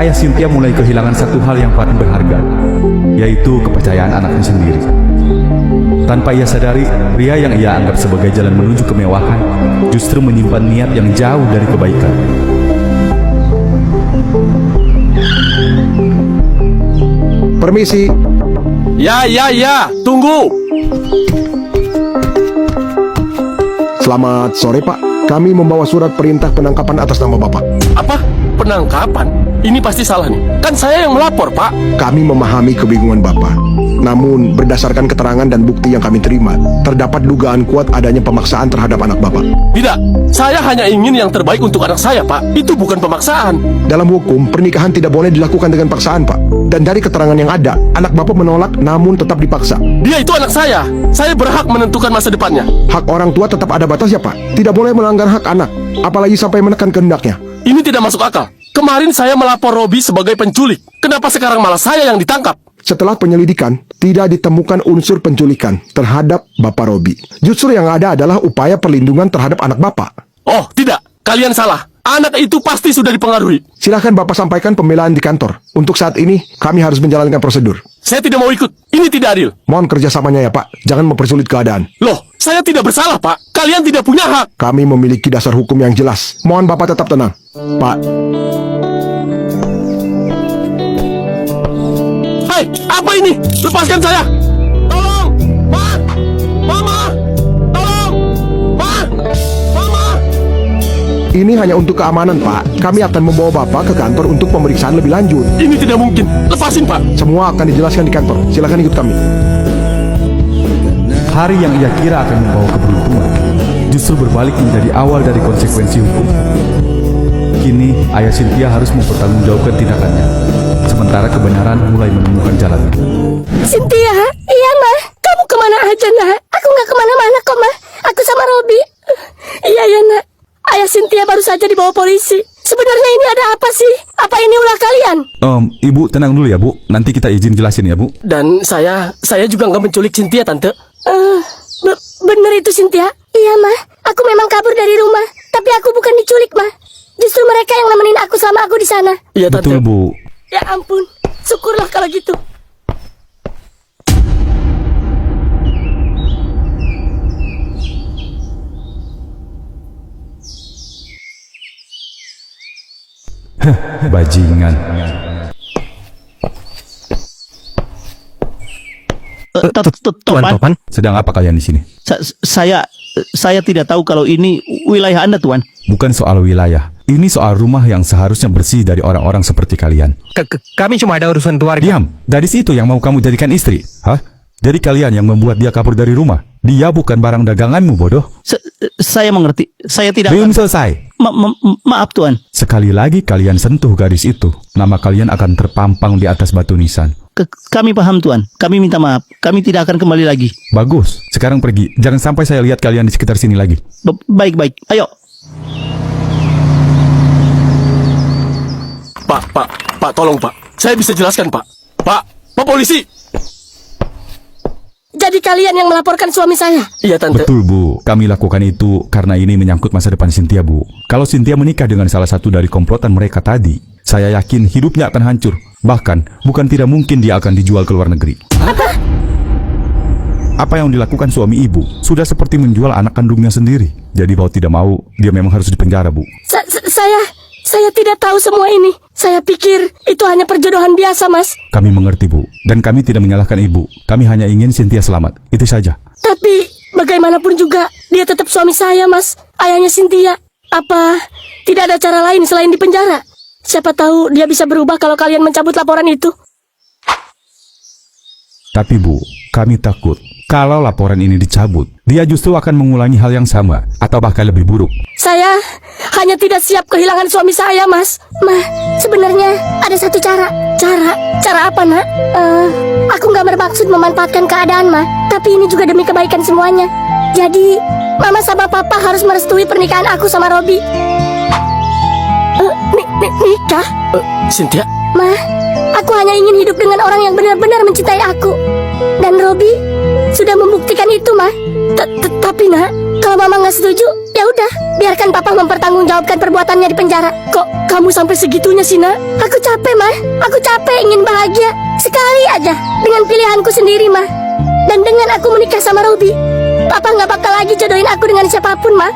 ayah Cynthia mulai kehilangan satu hal yang paling berharga, yaitu kepercayaan anaknya sendiri. Tanpa ia sadari, pria yang ia anggap sebagai jalan menuju kemewahan justru menyimpan niat yang jauh dari kebaikan. Permisi. Ya, tunggu. Selamat sore, Pak. Kami membawa surat perintah penangkapan atas nama Bapak. Apa? Penangkapan? Ini pasti salah nih. Kan saya yang melapor, Pak. Kami memahami kebingungan Bapak. Namun, berdasarkan keterangan dan bukti yang kami terima, terdapat dugaan kuat adanya pemaksaan terhadap anak Bapak. Tidak, saya hanya ingin yang terbaik untuk anak saya, Pak. Itu bukan pemaksaan. Dalam hukum, pernikahan tidak boleh dilakukan dengan paksaan, Pak. Dan dari keterangan yang ada, anak Bapak menolak namun tetap dipaksa. Dia itu anak saya. Saya berhak menentukan masa depannya. Hak orang tua tetap ada batasnya, Pak. Tidak boleh melanggar hak anak, apalagi sampai menekan kehendaknya. Ini tidak masuk akal. Kemarin saya melapor Robi sebagai penculik. Kenapa sekarang malah saya yang ditangkap? Setelah penyelidikan, tidak ditemukan unsur penculikan terhadap Bapak Robi. Justru yang ada adalah upaya perlindungan terhadap anak Bapak. Oh, tidak. Kalian salah. Anak itu pasti sudah dipengaruhi. Silahkan Bapak sampaikan pembelaan di kantor. Untuk saat ini, kami harus menjalankan prosedur. Saya tidak mau ikut. Ini tidak adil. Mohon kerjasamanya ya, Pak. Jangan mempersulit keadaan. Loh, saya tidak bersalah, Pak. Kalian tidak punya hak. Kami memiliki dasar hukum yang jelas. Mohon Bapak tetap tenang. Pak, Hai, apa ini? Lepaskan saya. Tolong. Ma. Mama. Tolong. Ma. Mama. ini hanya untuk keamanan, Pak. Kami akan membawa Bapak ke kantor untuk pemeriksaan lebih lanjut. Ini tidak mungkin. Lepasin, Pak. Semua akan dijelaskan di kantor. Silakan ikut kami. Hari yang ia kira akan membawa keberuntungan justru berbalik menjadi awal dari konsekuensi hukum. Kini, ayah Cynthia harus mempertanggungjawabkan tindakannya, sementara kebenaran mulai menemukan jalan. Cynthia, iya mah. Kamu kemana aja nak? Aku nggak kemana-mana kok mah. Aku sama Robi. Iya ya nak. Ayah Cynthia baru saja saja dibawa polisi. Sebenarnya ini ada apa sih? Apa ini ulah kalian? Ibu tenang dulu ya Bu, nanti kita izin jelasin ya Bu. Dan saya juga nggak menculik Cynthia, Tante. Bener itu Cynthia? Iya mah, aku memang kabur dari rumah. Tapi aku bukan diculik mah. Justru mereka yang nemenin aku selama aku di sana. Iya, Tante. Betul Bu. Ya ampun, syukurlah kalau gitu. Bajingan. Tuan Topan, Sedang apa kalian di sini? Saya tidak tahu kalau ini wilayah Anda, Tuan. Bukan soal wilayah. Ini soal rumah yang seharusnya bersih dari orang-orang seperti kalian. kami cuma ada urusan keluarga. Diam. Gadis itu yang mau kamu jadikan istri. Hah? Jadi kalian yang membuat dia kabur dari rumah. Dia bukan barang daganganmu, bodoh. Saya mengerti. Saya tidak. Belum selesai. Maaf, Tuan. Sekali lagi kalian sentuh gadis itu, nama kalian akan terpampang di atas batu nisan. Kami paham, Tuan. Kami minta maaf. Kami tidak akan kembali lagi. Bagus. Sekarang pergi. Jangan sampai saya lihat kalian di sekitar sini lagi. Baik. Ayo. Pak, tolong Pak. Saya bisa jelaskan Pak. Pak polisi. Jadi kalian yang melaporkan suami saya? Iya, Tante. Betul Bu, kami lakukan itu karena ini menyangkut masa depan Cynthia Bu. Kalau Cynthia menikah dengan salah satu dari komplotan mereka tadi, saya yakin hidupnya akan hancur. Bahkan, bukan tidak mungkin dia akan dijual ke luar negeri. Apa yang dilakukan suami ibu sudah seperti menjual anak kandungnya sendiri. Jadi mau tidak mau, dia memang harus dipenjara Bu. Saya tidak tahu semua ini. Saya pikir itu hanya perjodohan biasa, Mas. Kami mengerti Bu, dan kami tidak menyalahkan ibu. Kami hanya ingin Cynthia selamat, itu saja. Tapi bagaimanapun juga dia tetap suami saya, Mas. Ayahnya Cynthia. Apa tidak ada cara lain selain di penjara? Siapa tahu dia bisa berubah kalau kalian mencabut laporan itu. Tapi Bu, kami takut kalau laporan ini dicabut, dia justru akan mengulangi hal yang sama atau bahkan lebih buruk. Saya hanya tidak siap kehilangan suami saya, Mas. Sebenarnya ada satu cara. Cara apa, Nak? Aku nggak bermaksud memanfaatkan keadaan, Ma. Tapi ini juga demi kebaikan semuanya. Jadi, Mama sama Papa harus merestui pernikahan aku sama Robi. Nikah? Cynthia? Ma, aku hanya ingin hidup dengan orang yang benar-benar mencintai aku. Dan Robi sudah membuktikan itu, Ma. Tapi, Nak, kalau Mama nggak setuju, ya udah, biarkan Papa mempertanggungjawabkan perbuatannya di penjara. Kok kamu sampai segitunya sih, Nak? Aku capek, Ma. Aku capek ingin bahagia sekali aja dengan pilihanku sendiri, Ma. Dan dengan aku menikah sama Robi, Papa nggak bakal lagi jodohin aku dengan siapapun, Ma.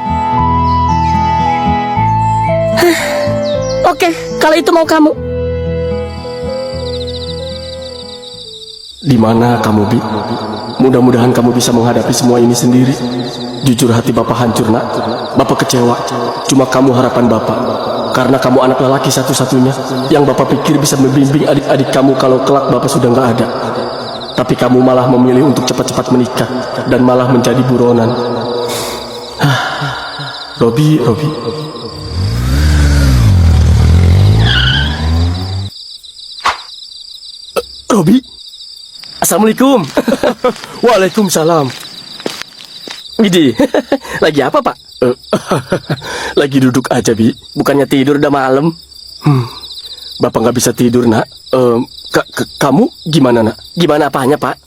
Oke, kalau itu mau kamu. Di mana kamu, Bi? Mudah-mudahan kamu bisa menghadapi semua ini sendiri. Jujur hati Bapak hancur, Nak. Bapak kecewa. Cuma kamu harapan Bapak. Karena kamu anak lelaki satu-satunya yang Bapak pikir bisa membimbing adik-adik kamu kalau kelak Bapak sudah nggak ada. Tapi kamu malah memilih untuk cepat-cepat menikah dan malah menjadi buronan. Robi. Robi? Assalamualaikum. Waalaikumsalam. Widih, lagi apa, Pak? Lagi duduk aja, Bi. Bukannya tidur udah malam? Bapak nggak bisa tidur, Nak. Kamu gimana, Nak? Gimana apanya, Pak?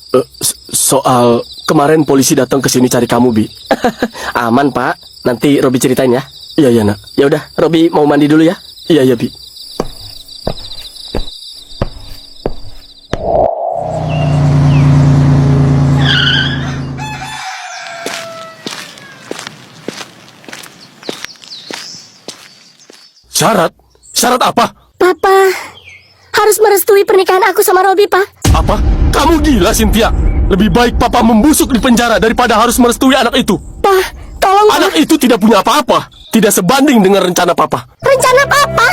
Soal kemarin polisi datang ke sini cari kamu, Bi. Aman, Pak. Nanti Robi ceritain ya. Iya, Nak. Ya udah, Robi mau mandi dulu ya. Iya, Bi. Syarat? Syarat apa? Papa harus merestui pernikahan aku sama Robi, Pak. Apa? Kamu gila, Cynthia? Lebih baik Papa membusuk di penjara daripada harus merestui anak itu. Pak, tolong, Anak Pak. itu tidak punya apa-apa. Tidak sebanding dengan rencana Papa. Rencana Papa?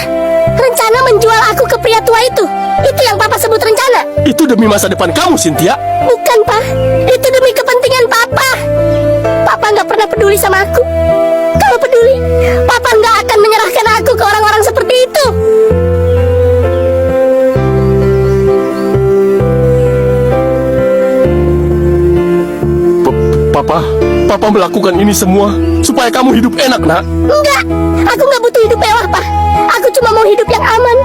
Rencana menjual aku ke pria tua itu? Itu yang Papa sebut rencana? Itu demi masa depan kamu, Cynthia. Bukan, Pak. Itu demi kepentingan Papa. Papa nggak pernah peduli sama aku. Kalau peduli, Papa nggak akan menyerahkan aku ke orang-orang seperti itu. Papa melakukan ini semua supaya kamu hidup enak, Nak. Enggak, Aku nggak butuh hidup mewah, Pak. Aku cuma mau hidup yang aman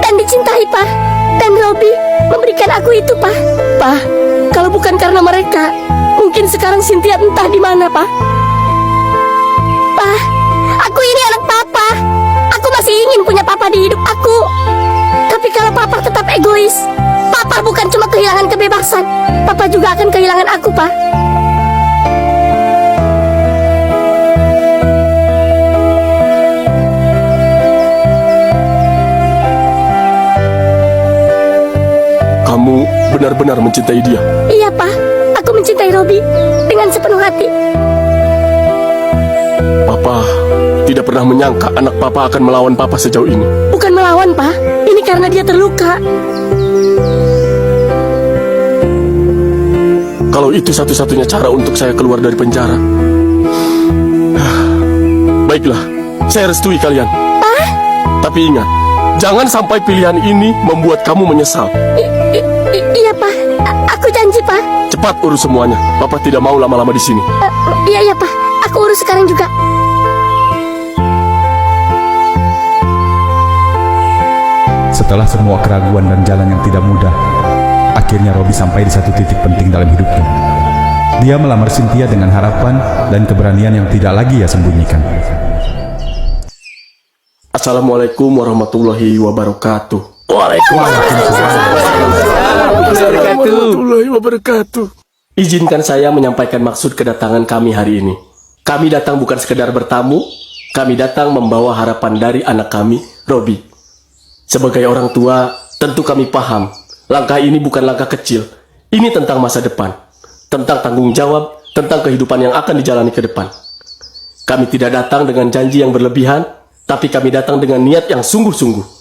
dan dicintai, Pak. Dan Robi memberikan aku itu, Pak. Pak, kalau bukan karena mereka, mungkin sekarang Cynthia entah di mana, Pak. Pak, aku ini anak Papa. Aku masih ingin punya Papa di hidup aku. Tapi kalau Papa tetap egois, Papa bukan cuma kehilangan kebebasan, Papa juga akan kehilangan aku, Pak. Kamu benar-benar mencintai dia. Iya, Pak. Aku mencintai Robi dengan sepenuh hati. Papa tidak pernah menyangka anak Papa akan melawan Papa sejauh ini. Bukan melawan, Pak. Ini karena dia terluka. Kalau itu satu-satunya cara untuk saya keluar dari penjara. Baiklah, saya restui kalian. Pak? Tapi ingat, jangan sampai pilihan ini membuat kamu menyesal. Iya, Pak. Aku janji, Pak. Cepat urus semuanya. Papa tidak mau lama-lama di sini. Iya, Pak. Aku urus sekarang juga. Setelah semua keraguan dan jalan yang tidak mudah, akhirnya Robi sampai di satu titik penting dalam hidupnya. Dia melamar Cynthia dengan harapan dan keberanian yang tidak lagi ia sembunyikan. Assalamualaikum warahmatullahi wabarakatuh. Warahmatullahi wabarakatuh. Izinkan saya menyampaikan maksud kedatangan kami hari ini. Kami datang bukan sekedar bertamu, kami datang membawa harapan dari anak kami, Robi. Sebagai orang tua, tentu kami paham, langkah ini bukan langkah kecil. Ini tentang masa depan, tentang tanggung jawab, tentang kehidupan yang akan dijalani ke depan. Kami tidak datang dengan janji yang berlebihan, tapi kami datang dengan niat yang sungguh-sungguh.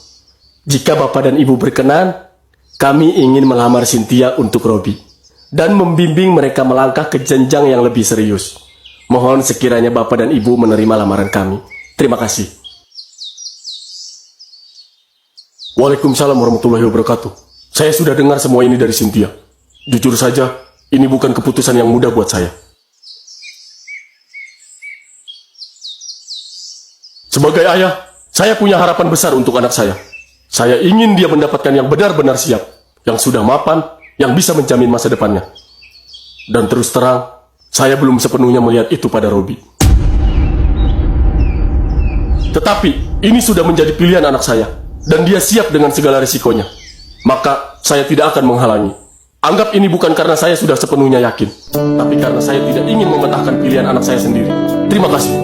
Jika Bapak dan Ibu berkenan, kami ingin melamar Cynthia untuk Robi dan membimbing mereka melangkah ke jenjang yang lebih serius. Mohon sekiranya Bapak dan Ibu menerima lamaran kami. Terima kasih. Waalaikumsalam warahmatullahi wabarakatuh. Saya sudah dengar semua ini dari Cynthia. Jujur saja, ini bukan keputusan yang mudah buat saya. Sebagai ayah, saya punya harapan besar untuk anak saya. Saya ingin dia mendapatkan yang benar-benar siap, yang sudah mapan, yang bisa menjamin masa depannya. Dan terus terang, saya belum sepenuhnya melihat itu pada Robi. Tetapi, ini sudah menjadi pilihan anak saya, dan dia siap dengan segala risikonya. Maka, saya tidak akan menghalangi. Anggap ini bukan karena saya sudah sepenuhnya yakin, tapi karena saya tidak ingin mematahkan pilihan anak saya sendiri. Terima kasih.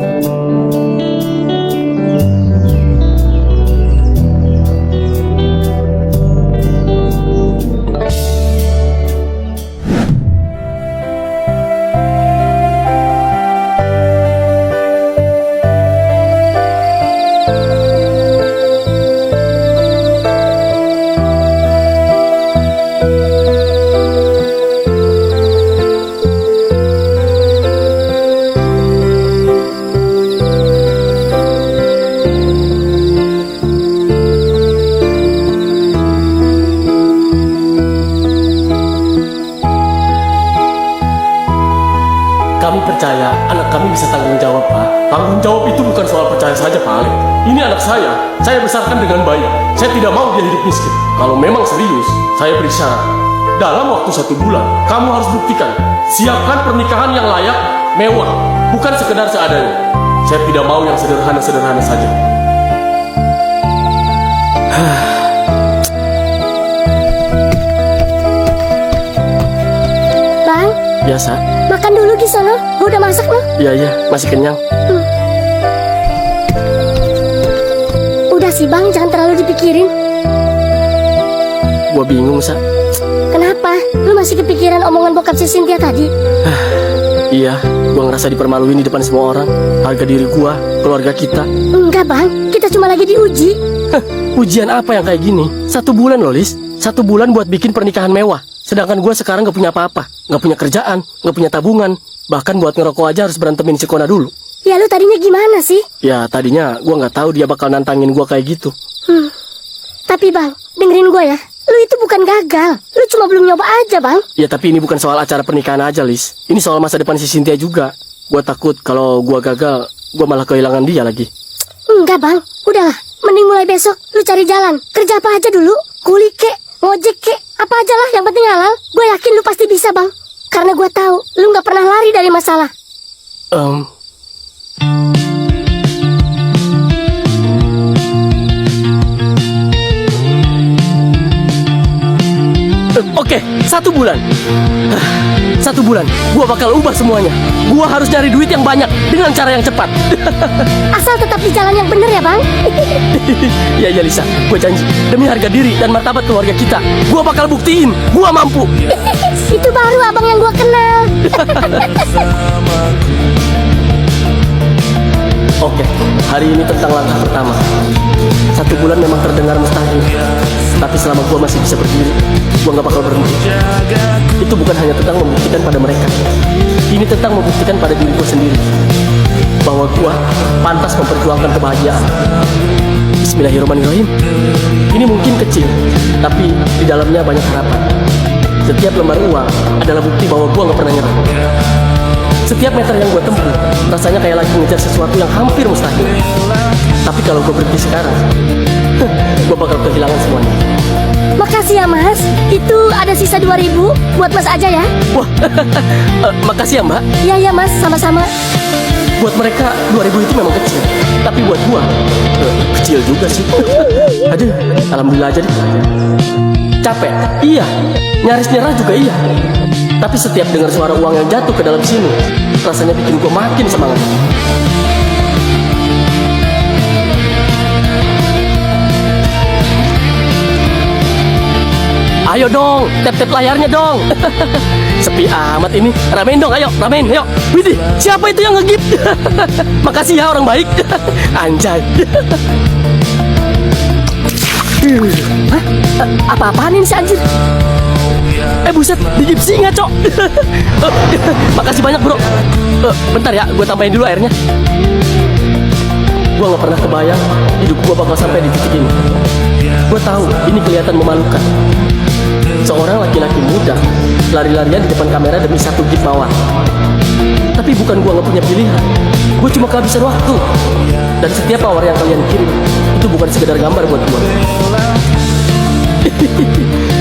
Kami percaya anak kami bisa tanggung jawab, Pak. Tanggung jawab itu bukan soal percaya saja, Pak Alek. Ini anak saya besarkan dengan baik. Saya tidak mau dia hidup miskin. Kalau memang serius, saya beri syarat. Dalam waktu 1 bulan, kamu harus buktikan. Siapkan pernikahan yang layak, mewah, bukan sekedar seadanya. Saya tidak mau yang sederhana-sederhana saja. Bang, Biasa. makan dulu di sana. Gua udah masak loh. Iya, masih kenyang. Udah sih, Bang, jangan terlalu dipikirin. Gua bingung, Sa. Kenapa? Lu masih kepikiran omongan bokap si Cynthia tadi? Iya, gua ngerasa dipermaluin di depan semua orang. Harga diri gua, keluarga kita. Enggak, Bang. Kita cuma lagi diuji. Ujian apa yang kayak gini? 1 bulan loh, Lis. 1 bulan buat bikin pernikahan mewah. Sedangkan gua sekarang gak punya apa-apa. Gak punya kerjaan, gak punya tabungan. Bahkan buat ngerokok aja harus berantemin si Kona dulu. Ya lu tadinya gimana sih? Ya, tadinya gua nggak tahu dia bakal nantangin gua kayak gitu. Tapi Bang, dengerin gue ya. Lu itu bukan gagal. Lu cuma belum nyoba aja, Bang. Ya, tapi ini bukan soal acara pernikahan aja, Lis. Ini soal masa depan si Cynthia juga. Gua takut kalau gua gagal, gua malah kehilangan dia lagi. Enggak bang, udahlah. Mending mulai besok lu cari jalan. Kerja apa aja dulu. Kuli kek, ngojek kek, apa aja lah yang penting halal. Gue yakin lu pasti bisa bang. Karena gue tahu lu gak pernah lari dari masalah. Oke, 1 bulan. 1 bulan, gua bakal ubah semuanya. Gua harus nyari duit yang banyak dengan cara yang cepat. Asal tetap di jalan yang bener ya bang. Ya Lisa, gua janji demi harga diri dan martabat keluarga kita, gua bakal buktiin gua mampu. Itu baru abang yang gue kenal. Oke, hari ini tentang langkah pertama. 1 bulan memang terdengar mustahil, tapi selama gua masih bisa berdiri, gua gak bakal berhenti. Itu bukan hanya tentang membuktikan pada mereka, ini tentang membuktikan pada diri gua sendiri bahwa gua pantas memperjuangkan kebahagiaan. Bismillahirrahmanirrahim. Ini mungkin kecil, tapi di dalamnya banyak harapan. Setiap lembar uang adalah bukti bahwa gua gak pernah nyerah. Setiap meter yang gue tempuh, rasanya kayak lagi ngejar sesuatu yang hampir mustahil. Tapi kalau gue berhenti sekarang, gue bakal kehilangan semuanya. Makasih ya mas. Itu ada sisa 2.000 buat mas aja ya. Wah, makasih ya mbak. Iya mas, sama-sama. Buat mereka 2.000 itu memang kecil, tapi buat gue kecil juga sih. Aduh, alhamdulillah aja deh. Capek? Iya. Nyaris nyerah juga iya. Tapi setiap dengar suara uang yang jatuh ke dalam sini, rasanya bikin gue makin semangat. Ayo dong, tap-tap layarnya dong. Sepi amat ini. Ramein dong, ayo, ramein, ayo. Widih, siapa itu yang nge-gift? Makasih ya orang baik. Anjay. Hah? Apa-apaan ini si anjir? Buset, digip singa, cok. Makasih banyak, bro. Bentar ya, gue tambahin dulu airnya. Gue gak pernah kebayang hidup gue bakal sampai di titik ini. Gue tahu ini kelihatan memalukan. Seorang laki-laki muda lari-larian di depan kamera demi 1 gift mawar. Tapi bukan gue gak punya pilihan. Gue cuma kehabisan waktu. Dan setiap mawar yang kalian kirim itu bukan sekedar gambar buat gue.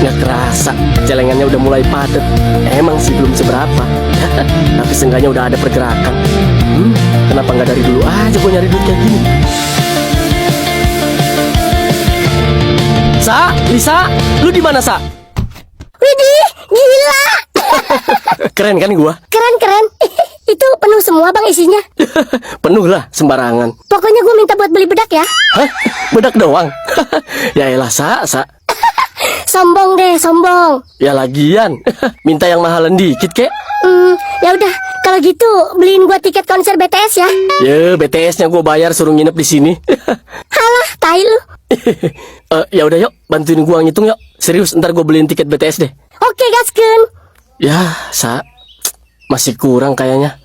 Nggak kerasa, celengannya udah mulai padat. Emang sih belum seberapa, tapi seenggaknya udah ada pergerakan. Kenapa nggak dari dulu aja gue nyari duit kayak gini? Sa, Lisa, lu di mana Sa? Widih, gila. Keren kan gua? Keren. Itu penuh semua bang isinya. Penuh lah, sembarangan. Pokoknya gue minta buat beli bedak ya. Hah? Bedak doang? Ya elah Sa. Sombong deh, sombong. Ya lagian, minta yang mahalan dikit kek. Ya udah, kalau gitu beliin gua tiket konser BTS ya. Ya, BTS-nya gue bayar suruh nginep di sini. Halah, tai lu. Ya udah yuk, bantuin gua ngitung yuk. Serius, ntar gue beliin tiket BTS deh. Oke, gaskeun. Ya, Sa, masih kurang kayaknya.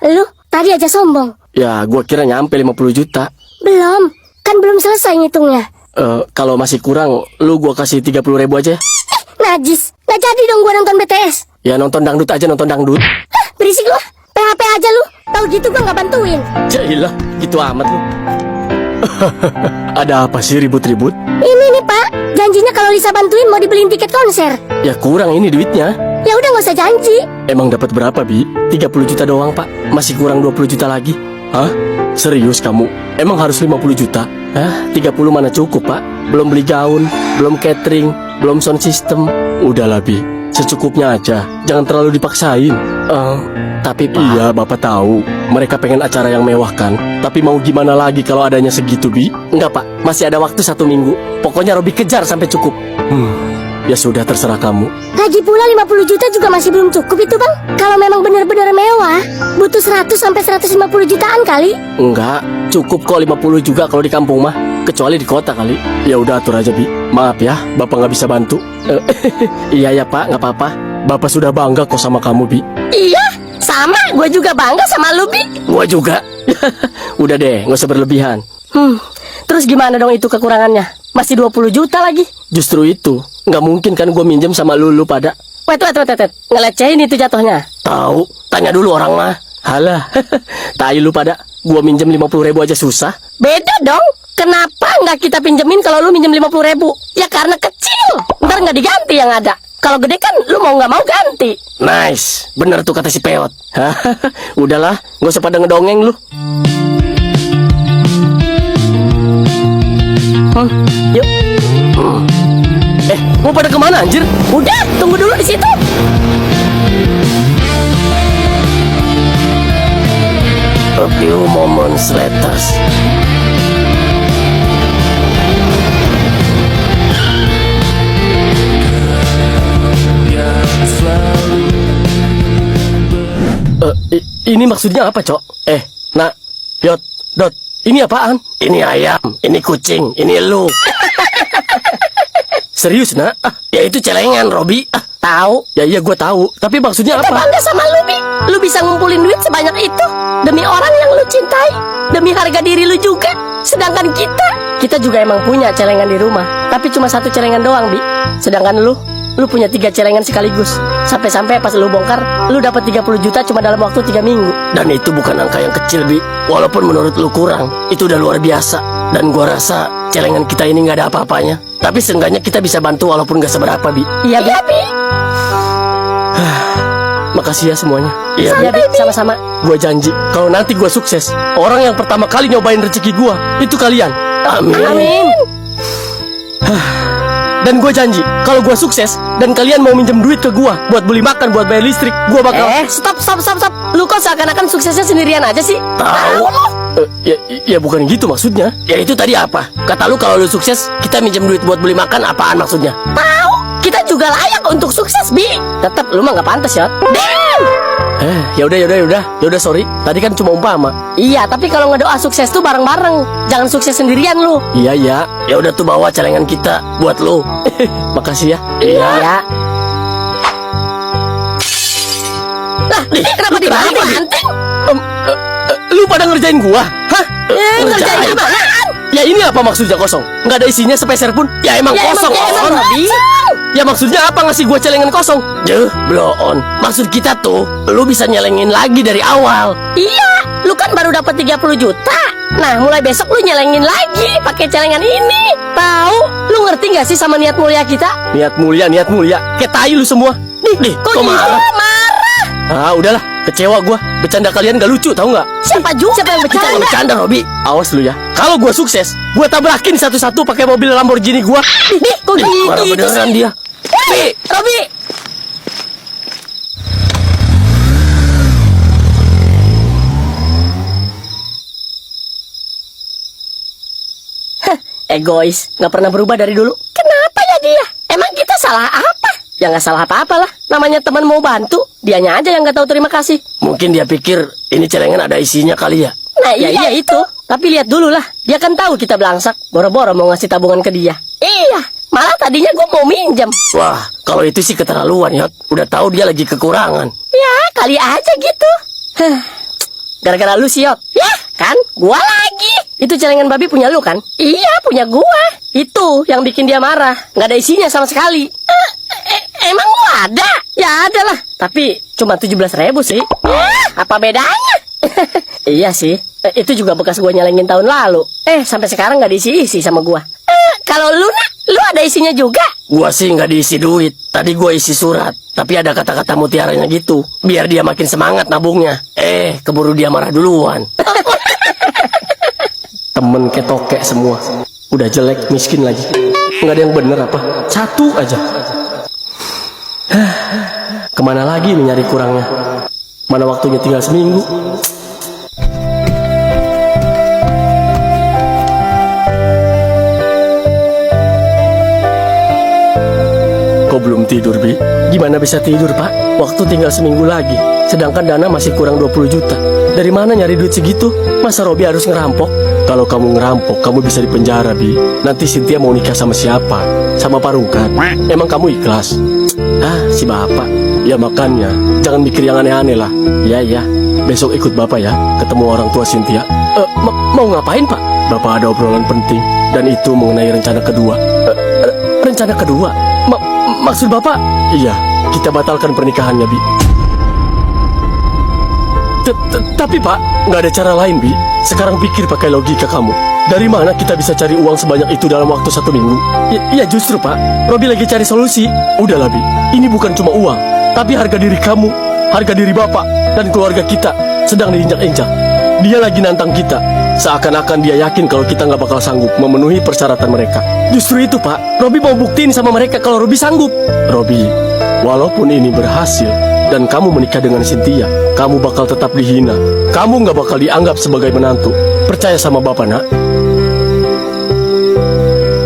Lu tadi aja sombong. Ya, gua kira nyampe 50 juta. Belum, kan belum selesai ngitungnya. Kalau masih kurang, lu gua kasih 30.000 aja. Najis, nggak jadi dong gua nonton BTS. Ya nonton dangdut aja, nonton dangdut. Berisik lu, PHP aja lu. Tahu gitu gua nggak bantuin. Jailah, gitu amat lu. Ada apa sih ribut-ribut? Ini nih pak, janjinya kalau Lisa bantuin mau dibeliin tiket konser. Ya kurang ini duitnya. Ya udah nggak usah janji. Emang dapat berapa, Bi? 30 juta doang, Pak. Masih kurang 20 juta lagi. Hah? Serius kamu? Emang harus 50 juta? Hah? 30 mana cukup, Pak? Belum beli gaun, belum catering, belum sound system. Udahlah, Bi. Secukupnya aja. Jangan terlalu dipaksain. Tapi, Pak... Iya, Bapak tahu. Mereka pengen acara yang mewah kan? Tapi mau gimana lagi kalau adanya segitu, Bi? Enggak, Pak. Masih ada waktu 1 minggu. Pokoknya Robi kejar sampai cukup. Ya sudah, terserah kamu. Lagi pula 50 juta juga masih belum cukup itu bang. Kalau memang benar-benar mewah, butuh 100 sampai 150 jutaan kali. Enggak, cukup kok 50 juga kalau di kampung mah. Kecuali di kota kali. Ya udah atur aja, Bi. Maaf ya, Bapak nggak bisa bantu. Iya ya Pak, nggak apa-apa. Bapak sudah bangga kok sama kamu, Bi. Iya, sama. Gue juga bangga sama lu, Bi. Gue juga. Udah deh, nggak usah berlebihan. Terus gimana dong itu kekurangannya? Masih 20 juta lagi. Justru itu, nggak mungkin kan gue minjem sama lu pada. Wait. Ngelecehin itu jatuhnya. Tahu, tanya dulu orang mah. Halah, tai lu pada. Gua minjem 50.000 aja susah. Beda dong. Kenapa nggak kita pinjemin kalau lu minjem 50.000? Ya karena kecil. Ntar nggak diganti yang ada. Kalau gede kan lu mau nggak mau ganti. Nice, bener tuh kata si Peot. Udahlah, gak usah pada ngedongeng lu. Yuk. Mau pada kemana anjir? Udah, tunggu dulu di situ. A few moments later. Ini maksudnya apa, Cok? Nak, Yot, Dot, ini apaan? Ini ayam, ini kucing, ini lu. Serius, Nak? Ya itu celengan, Robi. Tahu? Ya iya, gue tahu. Tapi maksudnya Kita apa? bangga sama lu, Bi. Lu bisa ngumpulin duit sebanyak itu demi orang yang lu cintai, demi harga diri lu juga. Sedangkan kita juga emang punya celengan di rumah, tapi cuma satu celengan doang, Bi. Sedangkan lu punya 3 celengan sekaligus. Sampai-sampai pas lu bongkar, lu dapat 30 juta cuma dalam waktu 3 minggu. Dan itu bukan angka yang kecil, Bi. Walaupun menurut lu kurang, itu udah luar biasa. Dan gua rasa celengan kita ini nggak ada apa-apanya. Tapi seenggaknya kita bisa bantu walaupun nggak seberapa, Bi. Iya, Bi. Makasih ya semuanya. Iya, Iya, Bi. Sama-sama. Gua janji, kalau nanti gua sukses, orang yang pertama kali nyobain rezeki gua, itu kalian. Amin. Amin. Dan gue janji, kalau gue sukses dan kalian mau minjem duit ke gue buat beli makan, buat bayar listrik, gue bakal Stop. Lu kok seakan-akan suksesnya sendirian aja sih? tahu. Ya bukan gitu maksudnya. Ya itu tadi apa? Kata lu kalau lu sukses, kita minjem duit buat beli makan, apaan maksudnya? Tahu? Kita juga layak untuk sukses, Bi. Tetap lu mah nggak pantas ya. Damn. Ya udah sorry. Tadi kan cuma umpama. Iya, tapi kalau ngedoa sukses tuh bareng-bareng. Jangan sukses sendirian lu. Iya. Ya udah tuh bawa celengan kita buat lu. Makasih ya. Iya. Lah, kenapa dibanting? Lu pada ngerjain gua? Hah? Ngerjain apaan? Ya ini apa maksudnya kosong? Nggak ada isinya sepeser pun? Ya emang kosong, on. Ya maksudnya apa ngasih gua celengan kosong? Blow on. Maksud kita tuh, lu bisa nyelengin lagi dari awal. Iya, lu kan baru dapat 30 juta. Nah, mulai besok lu nyelengin lagi pakai celengan ini. Tahu? Lu ngerti nggak sih sama niat mulia kita? Niat mulia. Kayak tai lu semua. Nih, Kok kok gitu? marah? Marah. Udahlah, kecewa gua. Bercanda kalian gak lucu, tahu nggak? Siapa yang Kita bercanda? bercanda, Robi. Awas lu ya. Kalau gua sukses, gua tabrakin satu-satu pakai mobil Lamborghini gua. Nih, kok gitu Marah beneran dia. Robi. Egois, nggak pernah berubah dari dulu. Kenapa ya dia? Emang kita salah apa? Ya nggak salah apa-apa lah. Namanya teman mau bantu, dianya aja yang nggak tahu terima kasih. Mungkin dia pikir ini celengan ada isinya kali ya. Nah iya itu. Tapi lihat dulu lah, dia kan tahu kita belangsak. Boro-boro mau ngasih tabungan ke dia. Iya, malah tadinya gue mau minjem. Wah, kalau itu sih keterlaluan ya. Udah tahu dia lagi kekurangan. Ya kali aja gitu. Gara-gara lu sih, Yot. Ya kan, gua lagi. Itu celengan babi punya lu kan? Iya, punya gua. Itu yang bikin dia marah. Nggak ada isinya sama sekali. Emang gua ada? Ya ada lah. Tapi cuma 17.000 sih. Apa bedanya? Iya sih. Itu juga bekas gua nyelengin tahun lalu. Sampai sekarang nggak diisi-isi sama gua. Kalau lu nak, lu ada isinya juga? Gua sih nggak diisi duit. Tadi gua isi surat. Tapi ada kata-kata mutiaranya gitu. Biar dia makin semangat nabungnya. Keburu dia marah duluan. Temen ketokek semua. Udah jelek, miskin lagi. Nggak ada yang bener apa? Satu aja. Kemana lagi nih nyari kurangnya? Mana waktunya tinggal seminggu. Kok belum tidur, Bi? Gimana bisa tidur, Pak? Waktu tinggal seminggu lagi. Sedangkan dana masih kurang 20 juta. Dari mana nyari duit segitu? Masa Robi harus ngerampok? Kalau kamu ngerampok, kamu bisa dipenjara, Bi. Nanti Cynthia mau nikah sama siapa? Sama Parukan. Emang kamu ikhlas? Si bapak. Ya makanya, jangan mikir yang aneh-aneh lah. Ya. Besok ikut bapak ya, ketemu orang tua Cynthia. Mau ngapain, Pak? Bapak ada obrolan penting. Dan itu mengenai rencana kedua. Rencana kedua? Maksud bapak? Iya, kita batalkan pernikahannya, Bi. Tapi Pak, nggak ada cara lain, Bi. Sekarang pikir pakai logika kamu. Dari mana kita bisa cari uang sebanyak itu dalam waktu 1 minggu? Ya justru Pak, Robi lagi cari solusi. Udahlah, Bi. Ini bukan cuma uang, tapi harga diri kamu, harga diri Bapak, dan keluarga kita sedang diinjak-injak. Dia lagi nantang kita. Seakan-akan dia yakin kalau kita nggak bakal sanggup memenuhi persyaratan mereka. Justru itu Pak, Robi mau buktiin sama mereka kalau Robi sanggup. Robi, walaupun ini berhasil dan kamu menikah dengan Cynthia, kamu bakal tetap dihina. Kamu nggak bakal dianggap sebagai menantu. Percaya sama Bapak, Nak.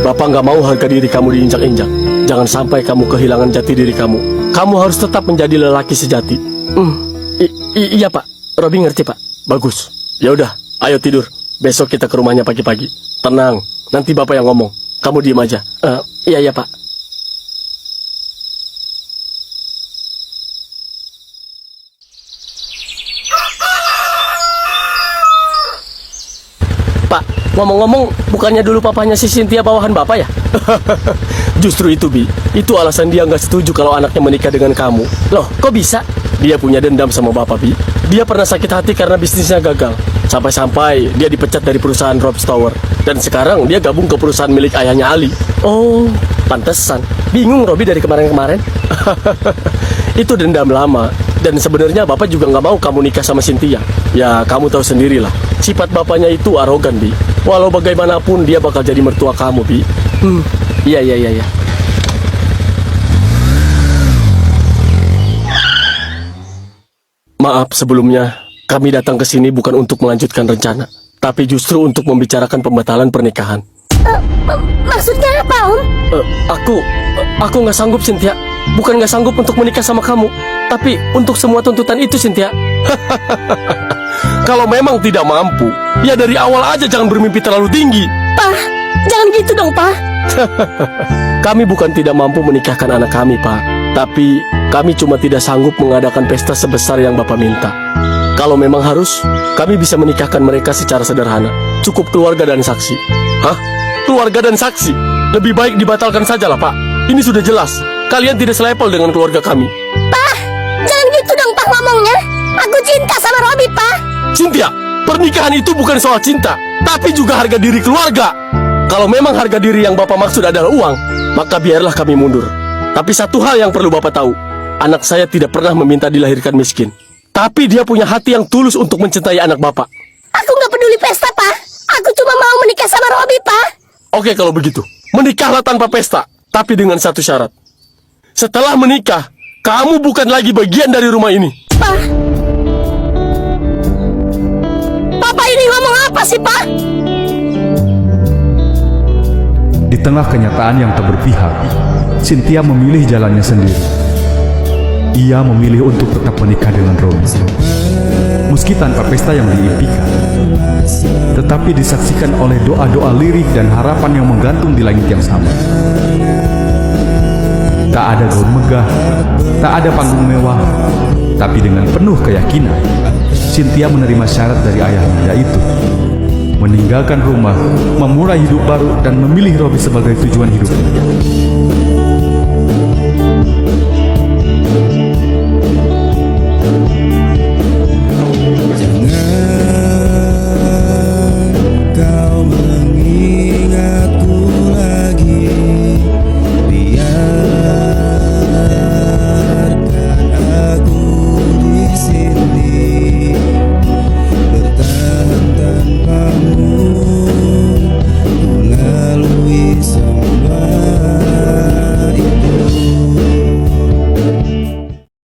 Bapak nggak mau harga diri kamu diinjak-injak. Jangan sampai kamu kehilangan jati diri kamu. Kamu harus tetap menjadi lelaki sejati. Iya Pak, Robi ngerti Pak. Bagus. Ya udah, ayo tidur. Besok kita ke rumahnya pagi-pagi. Tenang, nanti Bapak yang ngomong. Kamu diem aja. Iya Pak. Pak, ngomong-ngomong, bukannya dulu papanya si Cynthia bawahan Bapak ya? Justru itu, Bi. Itu alasan dia nggak setuju kalau anaknya menikah dengan kamu. Loh, kok bisa? Dia punya dendam sama Bapak, Bi. Dia pernah sakit hati karena bisnisnya gagal. Sampai-sampai dia dipecat dari perusahaan Rob's Tower. Dan sekarang dia gabung ke perusahaan milik ayahnya Ali. Oh, pantesan. Bingung Robi dari kemarin-kemarin. Itu dendam lama. Dan sebenarnya Bapak juga nggak mau kamu nikah sama Cynthia. Ya, kamu tahu sendirilah. Sifat bapaknya itu arogan, Bi. Walau bagaimanapun dia bakal jadi mertua kamu, Bi. Iya. Maaf sebelumnya, kami datang ke sini bukan untuk melanjutkan rencana, tapi justru untuk membicarakan pembatalan pernikahan. Maksudnya apa, Om? Aku nggak sanggup, Cynthia. Bukan nggak sanggup untuk menikah sama kamu, tapi untuk semua tuntutan itu, Cynthia. Kalau memang tidak mampu, ya dari awal aja jangan bermimpi terlalu tinggi. Pak, jangan gitu dong, Pak. Kami bukan tidak mampu menikahkan anak kami, Pak. Tapi kami cuma tidak sanggup mengadakan pesta sebesar yang Bapak minta. Kalau memang harus, kami bisa menikahkan mereka secara sederhana. Cukup keluarga dan saksi. Hah? Keluarga dan saksi? Lebih baik dibatalkan sajalah, Pak. Ini sudah jelas. Kalian tidak selevel dengan keluarga kami. Pak, jangan gitu dong, Pak, ngomongnya. Aku cinta sama Robi, Pak. Cynthia, pernikahan itu bukan soal cinta, tapi juga harga diri keluarga. Kalau memang harga diri yang Bapak maksud adalah uang, maka biarlah kami mundur. Tapi satu hal yang perlu Bapak tahu, anak saya tidak pernah meminta dilahirkan miskin. Tapi dia punya hati yang tulus untuk mencintai anak Bapak. Aku nggak peduli pesta, Pak. Aku cuma mau menikah sama Robi, Pak. Oke kalau begitu, menikahlah tanpa pesta, tapi dengan satu syarat. Setelah menikah, kamu bukan lagi bagian dari rumah ini. Pak. Papa ini ngomong apa sih, Pak? Di tengah kenyataan yang tak berpihak, Cynthia memilih jalannya sendiri. Ia memilih untuk tetap menikah dengan Robi. Meski tanpa pesta yang diimpikan, tetapi disaksikan oleh doa-doa lirik dan harapan yang menggantung di langit yang sama. Tak ada gaun megah, tak ada panggung mewah, tapi dengan penuh keyakinan, Cynthia menerima syarat dari ayahnya, yaitu meninggalkan rumah, memulai hidup baru, dan memilih Robi sebagai tujuan hidupnya.